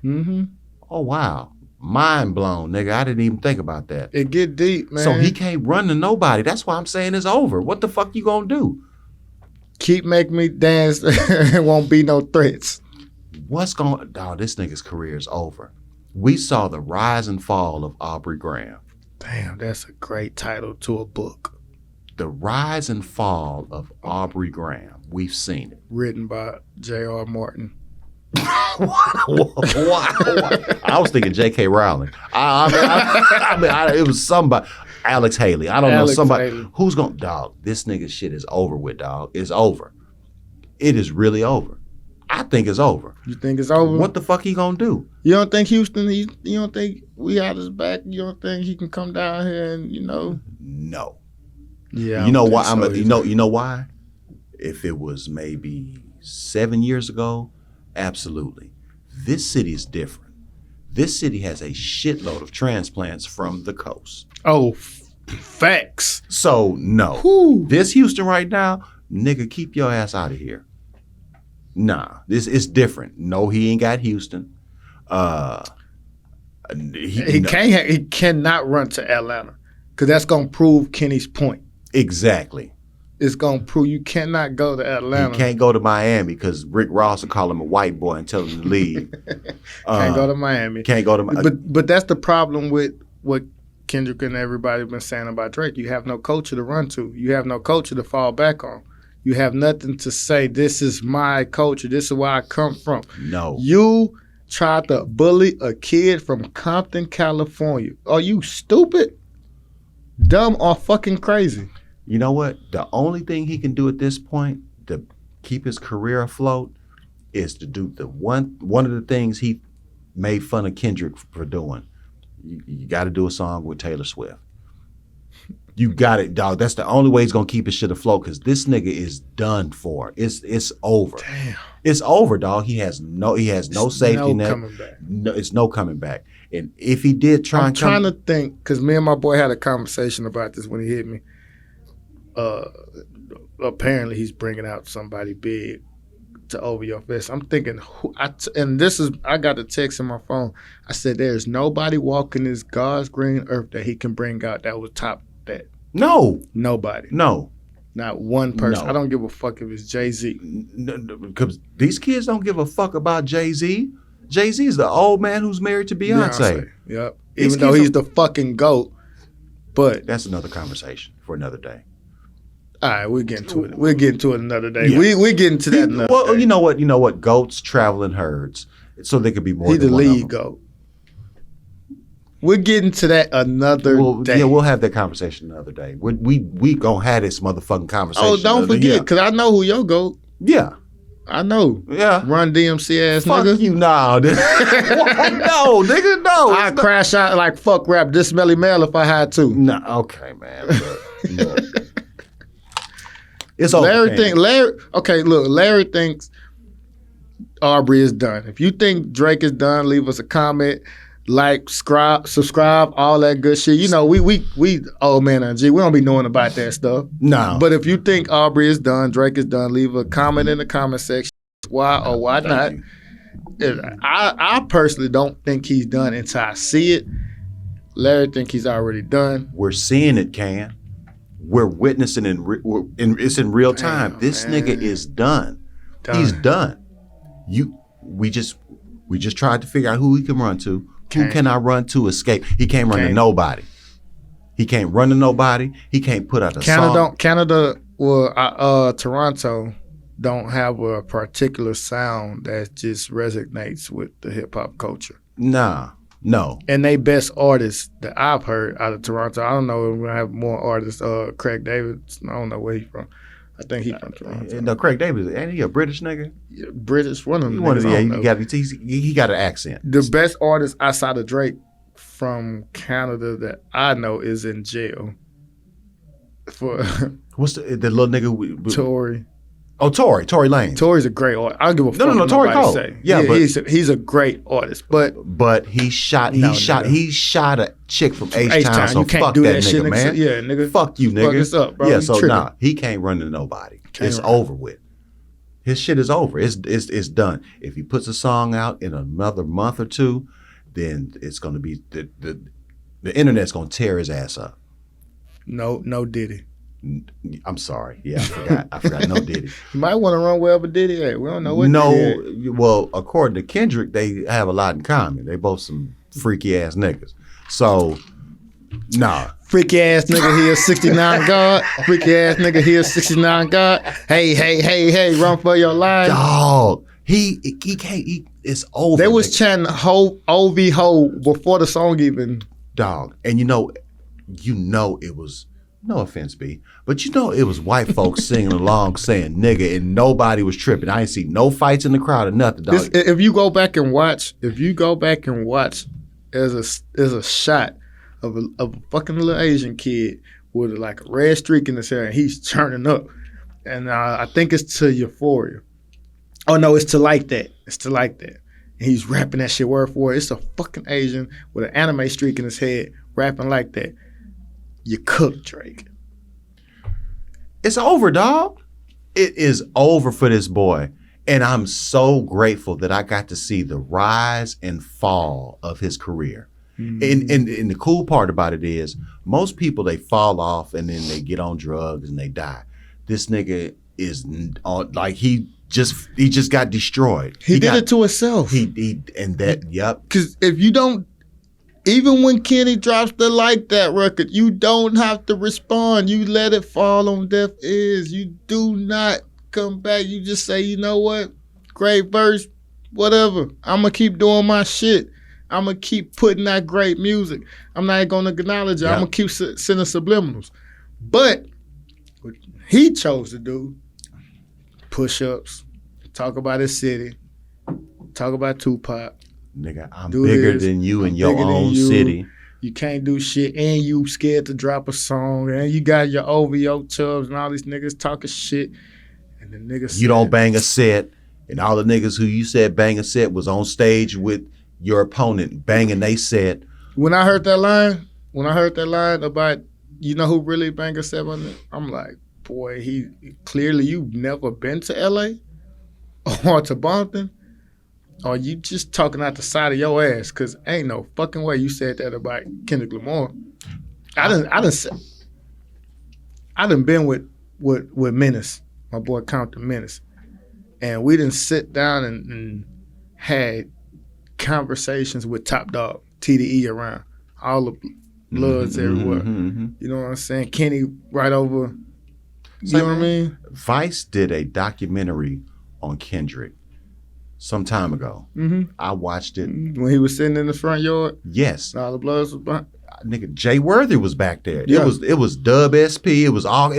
Mm-hmm. Oh wow. Mind blown, nigga. I didn't even think about that. It get deep, man. So he can't run to nobody. That's why I'm saying it's over. What the fuck you gonna do? Keep making me dance. It won't be no threats. What's going? Dog, this nigga's career is over. We saw the rise and fall of Aubrey Graham. Damn, that's a great title to a book. The rise and fall of Aubrey Graham. We've seen it. Written by J.R. Martin. Why? I was thinking J.K. Rowling. It was somebody. Alex Haley. I don't know somebody Haley. Who's going. Dog, this nigga shit is over with, dog. It's over. It is really over. I think it's over. You think it's over? What the fuck he gonna do? You don't think Houston? You don't think we had his back? You don't think he can come down here and No. Yeah. You know why? You know why? If it was maybe 7 years ago, absolutely. This city is different. This city has a shitload of transplants from the coast. Oh, facts. So no. Whew. This Houston right now, nigga, keep your ass out of here. Nah, this is different. No, he ain't got Houston. He cannot run to Atlanta, because that's gonna prove Kenny's point. Exactly. It's gonna prove you cannot go to Atlanta. He can't go to Miami because Rick Ross will call him a white boy and tell him to leave. Can't go to Miami. Can't go to Miami. But that's the problem with what Kendrick and everybody been saying about Drake. You have no culture to run to. You have no culture to fall back on. You have nothing to say, this is my culture, this is where I come from. No. You tried to bully a kid from Compton, California. Are you stupid, dumb, or fucking crazy? You know what? The only thing he can do at this point to keep his career afloat is to do the one of the things he made fun of Kendrick for doing. You got to do a song with Taylor Swift. You got it, dog. That's the only way he's gonna keep his shit afloat, because this nigga is done for. It's over. Damn. It's over, dog. He has no safety net. Coming back. No, it's no coming back. And if he did I'm trying to think, because me and my boy had a conversation about this when he hit me. Apparently he's bringing out somebody big to over your fist. I'm thinking, I got the text in my phone. I said, there's nobody walking this God's green earth that he can bring out that would top that. No. Nobody. No. Not one person. No. I don't give a fuck if it's Jay-Z. Because these kids don't give a fuck about Jay-Z. Jay-Z is the old man who's married to Beyonce. Yep. Even though he's the fucking GOAT, But That's another conversation for another day. all right, we'll get into it. We'll get into it another day. Yeah. We're getting to that another Well, day. you know what? Goats travel in herds, so there could be more He than the one of lead them. goat. We're getting to that another day. Yeah, we'll have that conversation another day. We gonna have this motherfucking conversation. Oh, don't forget, because I know who your goat. Yeah. I know. Yeah. Run DMC ass Fuck nigga. you, nah. No, nigga, no. I crash out like fuck rap this Smelly Mel if I had to. No, okay, man. Look. It's over. Larry thinks Aubrey is done. If you think Drake is done, leave us a comment, like, subscribe, all that good shit. You know, we old man and G, we don't be knowing about that stuff. No. But if you think Aubrey is done, Drake is done, leave a comment in the comment section. Why or why not? I personally don't think he's done until I see it. Larry think he's already done. We're seeing it, Cann. We're witnessing it's in real time. This man. nigga is done. He's done. We just tried to figure out who he can run to. Who can I run to escape? He can't run to nobody. He can't run to nobody. He can't put out a song. Toronto don't have a particular sound that just resonates with the hip hop culture. Nah, no. And they best artists that I've heard out of Toronto. I don't know if we're gonna have more artists. Craig Davis. I don't know where he's from. I think he's from Toronto. No, Craig Davis. Ain't he a British nigga? Yeah, British, one of them. He got an accent. The best artist outside of Drake from Canada that I know is in jail for What's the little nigga? Tory. Oh, Tory Lanez. Tory's a great artist. I don't give a fuck. No, Tory Cole. Say. Yeah, but he's a great artist. But he shot a chick from H-Town. So you can't fuck do that that shit, nigga, man. Yeah, nigga. Fuck you, nigga. Fuck us up, bro. Yeah, You so tripping. he can't run into nobody. It's over with. His shit is over. It's done. If he puts a song out in another month or two, then it's gonna be the internet's gonna tear his ass up. No Diddy. I'm sorry. Yeah, I forgot. No Diddy. You might want to run wherever Diddy at. We don't know what Diddy at. Well, according to Kendrick, they have a lot in common. They both some freaky ass niggas. So, nah. Freaky ass nigga here, 69 God. Freaky ass nigga here, 69 God. Hey, run for your life. Dog. He can't. It's over. They was chanting OV ho before the song even. Dog. And you know it was. No offense, B, but it was white folks singing along saying nigga and nobody was tripping. I ain't see no fights in the crowd or nothing, dog. If you go back and watch, there's a shot of a fucking little Asian kid with like a red streak in his hair and he's turning up. And I think it's to Euphoria. Oh no, it's to Like That. It's to Like That. And he's rapping that shit word for word. It's a fucking Asian with an anime streak in his head rapping like that. You cooked, Drake. It's over, dog. It is over for this boy. And I'm so grateful that I got to see the rise and fall of his career. Mm-hmm. And the cool part about it is most people, they fall off and then they get on drugs and they die. This nigga is like he just got destroyed. He did it to himself. Yep. Because if you don't, even when Kenny drops the Like That record, you don't have to respond. You let it fall on deaf ears. You do not come back. You just say, you know what? Great verse, whatever. I'm going to keep doing my shit. I'm going to keep putting out great music. I'm not going to acknowledge it. Yep. I'm going to keep sending subliminals. But what he chose to do, push-ups, talk about his city, talk about Tupac. Nigga, I'm bigger than you in your own city. You can't do shit, and you scared to drop a song, and you got your OVO Chubbs and all these niggas talking shit. And the niggas you don't bang a set, and all the niggas who you said bang a set was on stage with your opponent banging they set. When I heard that line about you know who really bang a set on it, I'm like, boy, he clearly you've never been to LA or to Boston. Or you just talking out the side of your ass? Cause ain't no fucking way you said that about Kendrick Lamar. I done been with Menace, my boy Compton Menace, and we didn't sit down and had conversations with Top Dog, TDE around all the Bloods everywhere. You know what I'm saying? Kenny right over. You know what I mean? Vice did a documentary on Kendrick some time ago. I watched it. When he was sitting in the front yard. Yes. All the Bloods was behind. Nigga, Jay Worthy was back there. Yeah. It was Dub SP. It was all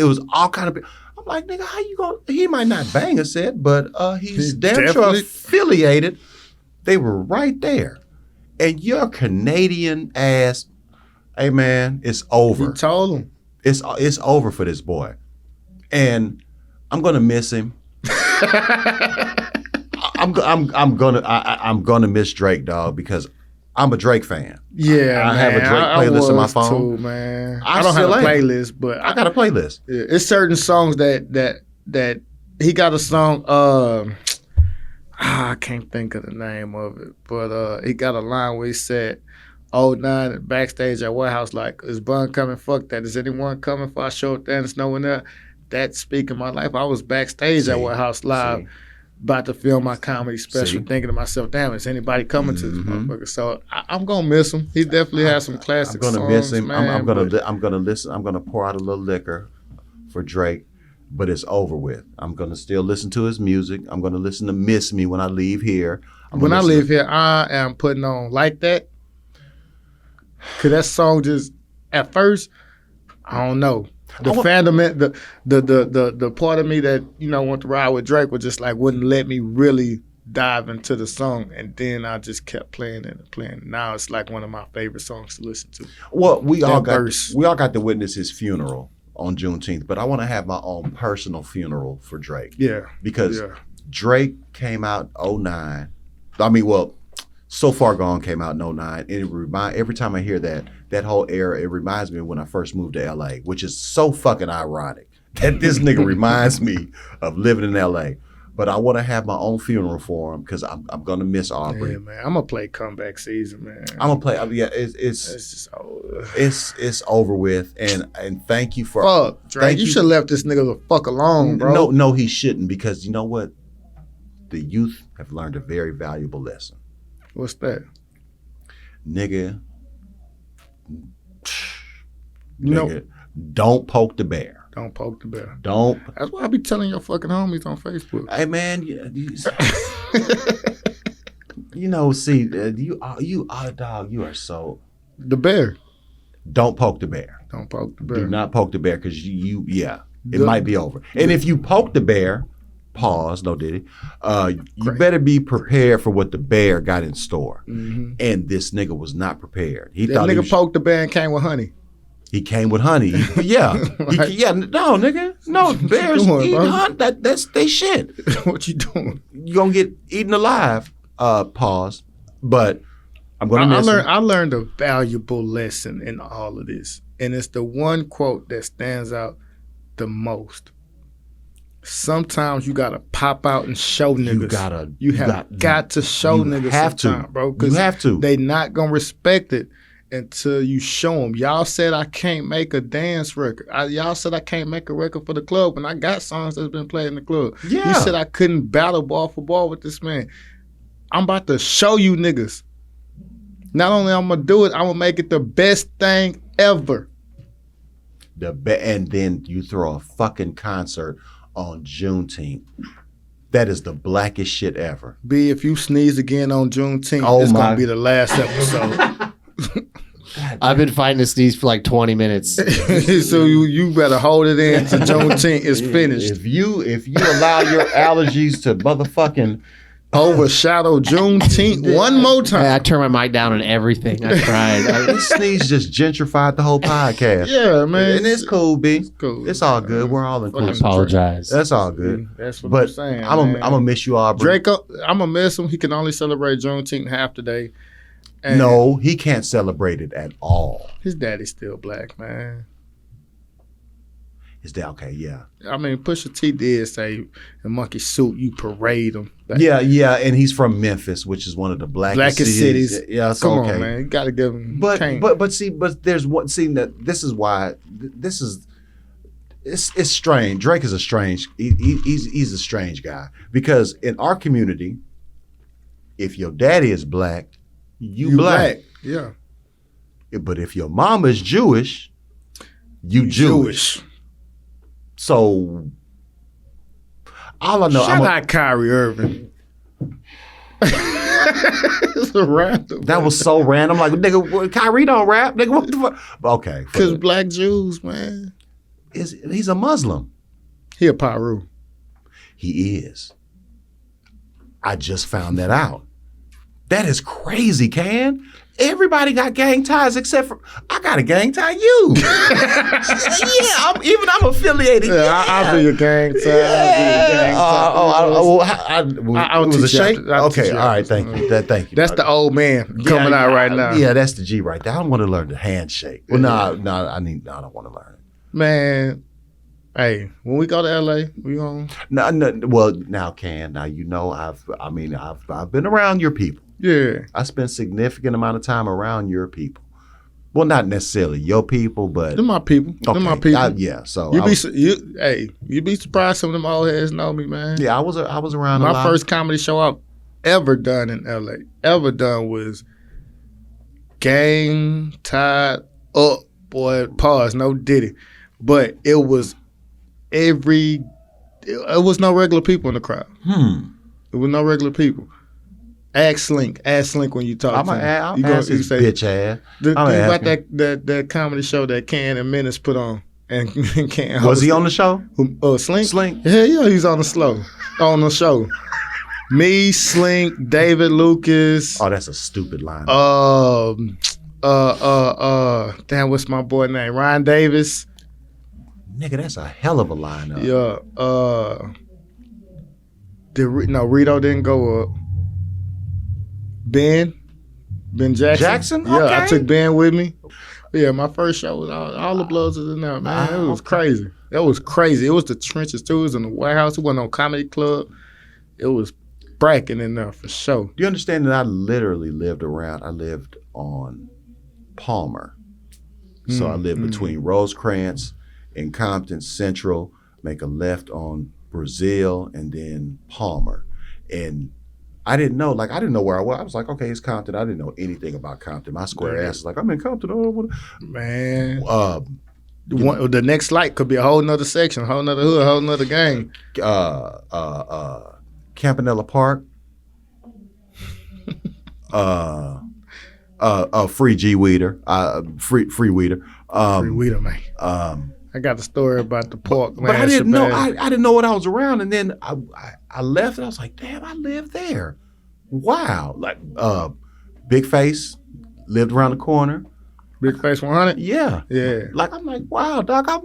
kind of. I'm like, nigga, how you going? He might not bang a set, but he's damn sure affiliated. They were right there, and your Canadian ass, hey man, it's over. He told him it's over for this boy, and I'm gonna miss him. I'm gonna miss Drake, dog, because I'm a Drake fan. Yeah, I have a Drake playlist on my phone. Too, man. I don't have a playlist, but I got a playlist. Yeah, it's certain songs that he got a song. I can't think of the name of it, but he got a line where he said, "09 backstage at Warehouse, like, is Bun coming? Fuck that. Is anyone coming for our show? There's no one there." That's speaking my life. I was backstage at Warehouse Live. About to film my comedy special, thinking to myself, damn, is anybody coming to this motherfucker? So I'm gonna miss him. He definitely has some classic songs. I'm gonna miss him. Man, I'm gonna listen. I'm gonna pour out a little liquor for Drake, but it's over with. I'm gonna still listen to his music. I'm gonna listen to "Miss Me" when I leave here. When I leave here, I am putting on "Like That," cause that song just at first, I don't know. The fandom, the part of me that want to ride with Drake was just like wouldn't let me really dive into the song, and then I just kept playing it and playing it. Now it's like one of my favorite songs to listen to. Well, we all got to witness his funeral on Juneteenth, but I want to have my own personal funeral for Drake. Yeah, because Drake came out 09. I mean, well, So Far Gone came out in 09, and every time I hear that whole era, it reminds me of when I first moved to LA, which is so fucking ironic that this nigga reminds me of living in LA. But I want to have my own funeral for him because I'm gonna miss Aubrey. Yeah, man, I'm gonna play Comeback Season, man. I'm gonna play. Yeah, it's just over. It's over with. And thank you for fuck Drake. You should have left this nigga the fuck alone, bro. No, he shouldn't, because you know what? The youth have learned a very valuable lesson. What's that? Nigga, don't poke the bear. Don't poke the bear. Don't. That's why I be telling your fucking homies on Facebook. Hey man, you dog. You are so the bear. Don't poke the bear. Don't poke the bear. Do not poke the bear, because it might be over. And if you poke the bear, pause, no diddy. You better be prepared for what the bear got in store. Mm-hmm. And this nigga was not prepared. He thought nigga poked the bear and came with honey. He came with honey. Yeah. No, nigga. No, bears eat honey. That's they shit. What you doing? You gonna get eaten alive. Pause. But I'm gonna miss him. I learned a valuable lesson in all of this. And it's the one quote that stands out the most. Sometimes you gotta pop out and show niggas. You have got to show niggas sometimes, bro. You have to. They not gonna respect it until you show them. Y'all said I can't make a dance record. Y'all said I can't make a record for the club when I got songs that's been played in the club. Yeah. You said I couldn't battle ball for ball with this man. I'm about to show you niggas. Not only I'm gonna do it, I'm gonna make it the best thing ever. And then you throw a fucking concert on Juneteenth. That is the blackest shit ever. B, if you sneeze again on Juneteenth, it's gonna be the last episode. I've been fighting to sneeze for like 20 minutes. So you better hold it in to Juneteenth is finished. If you allow your allergies to motherfucking overshadow Juneteenth one more time. I turned my mic down on everything. I tried. This sneeze just gentrified the whole podcast. Yeah, man. And it's cool, B. It's cool. It's all good. We're all inclusive. I apologize. That's all good. That's what I'm saying. I'm gonna miss you, Aubrey. Drake, I'm gonna miss him. He can only celebrate Juneteenth half the day. And no, he can't celebrate it at all. His daddy's still black, man. His dad, okay, yeah. I mean, Pusha T did say, "The monkey suit, you parade him." Yeah, and he's from Memphis, which is one of the blackest cities. Yeah, it's Come okay. on, man, you gotta give him. But there's one. See, that this is why it's strange. Drake is a strange. He's a strange guy, because in our community, if your daddy is black, you black. Yeah. But if your mama is Jewish, you Jewish. So all I know, Shout out Kyrie Irving. It's a random. That was so random. Like, nigga, Kyrie don't rap. Nigga, what the fuck? Okay. Because black Jews, man. He's a Muslim. He a Paru. He is. I just found that out. That is crazy, Cann. Everybody got gang ties except for I got a gang tie. You. I'm affiliated. Yeah, I'll be your gang tie. I'll was a shake. Okay, all right. Thank you. Thank you. That's the old man coming out right now. Yeah, that's the G right there. I don't want to learn the handshake. Well, no, I don't want to learn it. Man, hey, when we go to LA, we gonna. No. Well, now, Cann. Now you know I've been around your people. Yeah. I spent significant amount of time around your people. Well, not necessarily your people, but they're my people. Okay. They're my people. Yeah. So you'd be surprised some of them old heads know me, man. Yeah, I was around. My first comedy show I've ever done in LA, was Gang Tied Up, boy. Pause. No Diddy, but it was it was no regular people in the crowd. It was no regular people. Ask Slink when you talk to him. I'll ask his bitch ass. The thing about that comedy show that Cann and Menace put on, and Cann was he on the show? Slink? Slink? Yeah, he's on the show. Me, Slink, David Lucas. Oh, that's a stupid line. Damn, what's my boy name? Ryan Davis. Nigga, that's a hell of a lineup. Yeah. Rito didn't go up. Ben Jackson. Yeah, okay. I took Ben with me. Yeah, my first show was all the Bloods was in there, man. It was crazy. That was crazy. It was the trenches too. It was in the White House. It wasn't on Comedy Club. It was bracken in there for sure. Do you understand that I literally lived on Palmer. So I lived between Rosecrans and Compton Central, make a left on Brazil, and then Palmer. And I didn't know where I was. I was like, okay, it's Compton. I didn't know anything about Compton. My square ass is like, I'm in Compton. Man. The next light could be a whole nother section, a whole nother hood, a whole nother gang. Campanella Park. Free G Weeder. Free Weeder. Free Weeder, man. I got the story about the pork, man. But I didn't know. I didn't know what I was around, and then I left, and I was like, "Damn, I lived there." Wow, like Big Face lived around the corner. Big Face 100. Yeah. Like I'm like, wow, Doc. I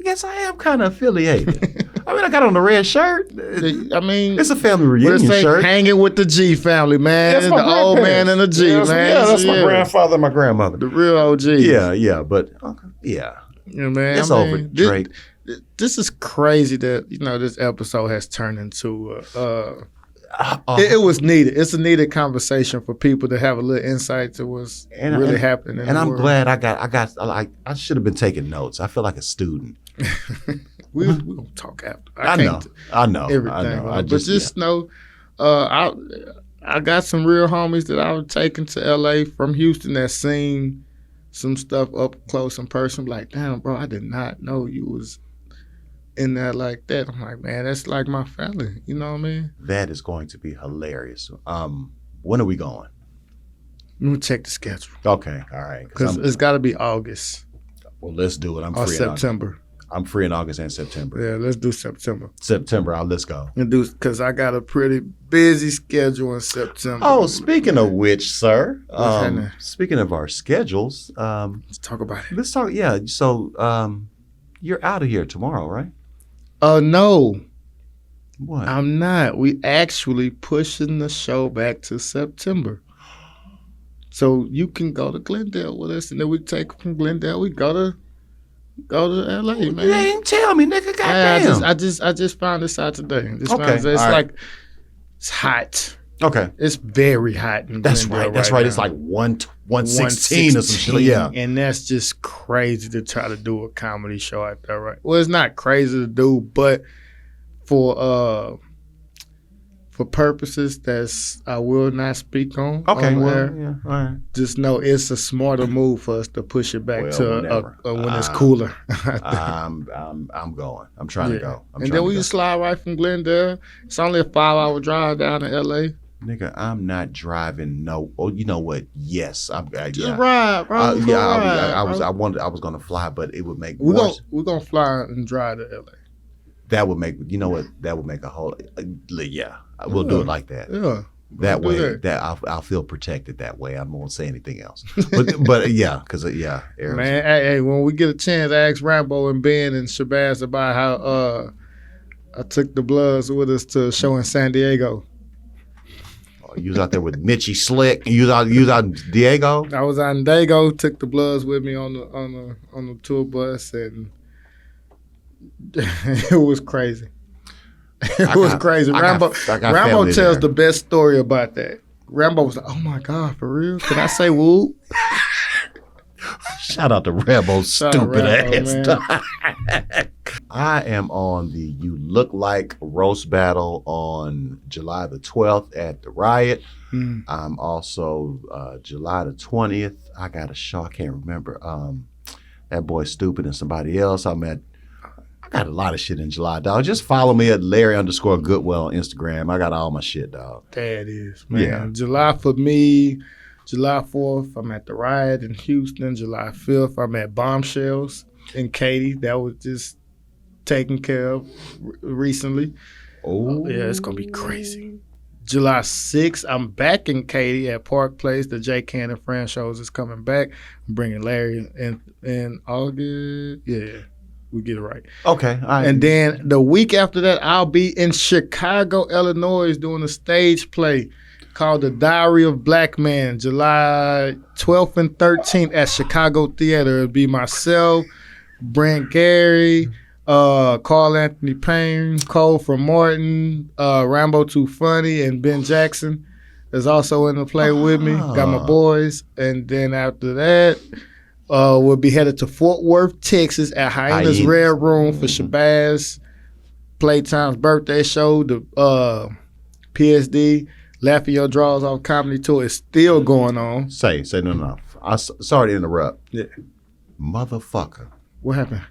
guess I am kind of affiliated. I mean, I got on the red shirt. I mean, it's a family reunion shirt. Hanging with the G family, man. That's the old man and the G, man. That's my grandfather and my grandmother. The real OG. Yeah, but yeah. Yeah, man. It's over, Drake. This is crazy that this episode has turned into. It was needed. It's a needed conversation for people to have a little insight to what's really happening. And I'm glad I should have been taking notes. I feel like a student. We'll talk after. I know everything. I got some real homies that I was taking to LA from Houston that seen some stuff up close and personal. Like, damn, bro, I did not know you was in there like that. I'm like, man, that's like my family. You know what I mean? That is going to be hilarious. When are we going? Let me check the schedule. Okay, all right. Because it's got to be August. Well, let's do it. I'm or free. September. I'm free in August and September. Yeah, let's do September. Let's go. Because I got a pretty busy schedule in September. Oh, speaking of which, sir. Speaking of our schedules. Let's talk about it. Let's talk. Yeah. So you're out of here tomorrow, right? No. What? I'm not. We actually pushing the show back to September. So you can go to Glendale with us, and then we take from Glendale. We go to LA, man. You ain't tell me, nigga. Goddamn. I just found this out today. It's hot. Okay. It's very hot in That's Glendale right. That's right. It's like 116 or some shit. Yeah. And that's just crazy to try to do a comedy show out there, right? Well, it's not crazy to do, but for for purposes that's I will not speak on. Okay, on well, air. yeah, all right. Just know it's a smarter move for us to push it back Well, to whenever. when it's cooler. I'm going. I'm trying to go. And then we can slide right from Glendale. It's only a 5-hour drive down to LA. Nigga, I'm not driving. No. Oh, you know what? Yes, Just yeah. ride, bro. I ride, was gonna fly, but it would make We're worse. gonna fly and drive to LA. That would make, you know what? That would make a whole. Yeah, we'll do it like that. Yeah. That do way, that. I'll feel protected that way. I won't say anything else. But yeah, because Arizona. Man, hey, when we get a chance, ask Rambo and Ben and Shabazz about how I took the Bloods with us to a show in San Diego. You was out there with Mitchie Slick. You was out in Diego. I was out in Dago, took the Bloods with me on the tour bus, and it was crazy. It was crazy. Rambo tells the best story about that. Rambo was like, "Oh my God, for real? Can I say whoop?" Shout out to Rambo's stupid Rambo, ass. I am on the You Look Like roast battle on July the 12th at the Riot. I'm also July the 20th. I got a show. I can't remember. That boy Stupid and somebody else. I got a lot of shit in July, dog. Just follow me at Larry_Goodwell on Instagram. I got all my shit, dog. That is, man. Yeah. July for me, July 4th, I'm at the Riot in Houston. July 5th, I'm at Bombshells in Katy. That was just taken care of recently. Oh. Yeah, it's going to be crazy. July 6th, I'm back in Katy at Park Place. The J. Cann and Friends shows is coming back. I'm bringing Larry in August. Yeah. We get it right. Okay. And then the week after that, I'll be in Chicago, Illinois, doing a stage play called The Diary of Black Man, July 12th and 13th at Chicago Theater. It'll be myself, Brent Gary, Carl Anthony Payne, Cole from Martin, Rambo Too Funny, and Ben Jackson is also in the play with me. Got my boys. And then after that, we'll be headed to Fort Worth, Texas at Hyena's Red Room for Shabazz Playtime's birthday show. The PSD Laughing Your Draws Off Comedy Tour is still going on. Say no. Sorry to interrupt. Yeah. Motherfucker. What happened?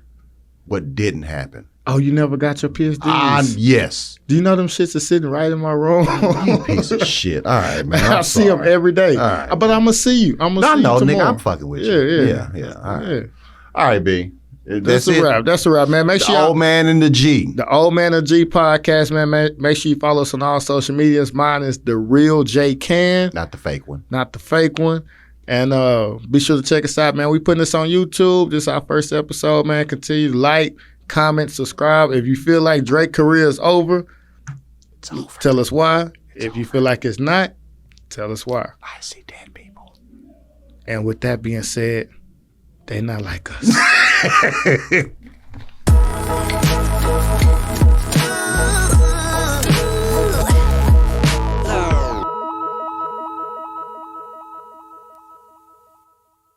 What didn't happen? Oh, you never got your PSDs? Yes. Do you know them shits are sitting right in my room? You piece of shit. All right, man. I see them every day. All right. But I'm going to see you. I'm going to see you tomorrow. Nigga, I'm fucking with you. Yeah. All right. Yeah. All right, B. That's a wrap. That's a wrap, man. Make sure the Old Man and the G. The Old Man and G podcast, man. Make sure you follow us on all social medias. Mine is The Real J. Cann. Not the fake one. Not the fake one. And be sure to check us out, man. We putting this on YouTube. This is our first episode, man. Continue to like, comment, subscribe. If you feel like Drake's career is over, It's over. tell us why. If you feel like it's not, tell us why. I see dead people. And with that being said, they're not like us.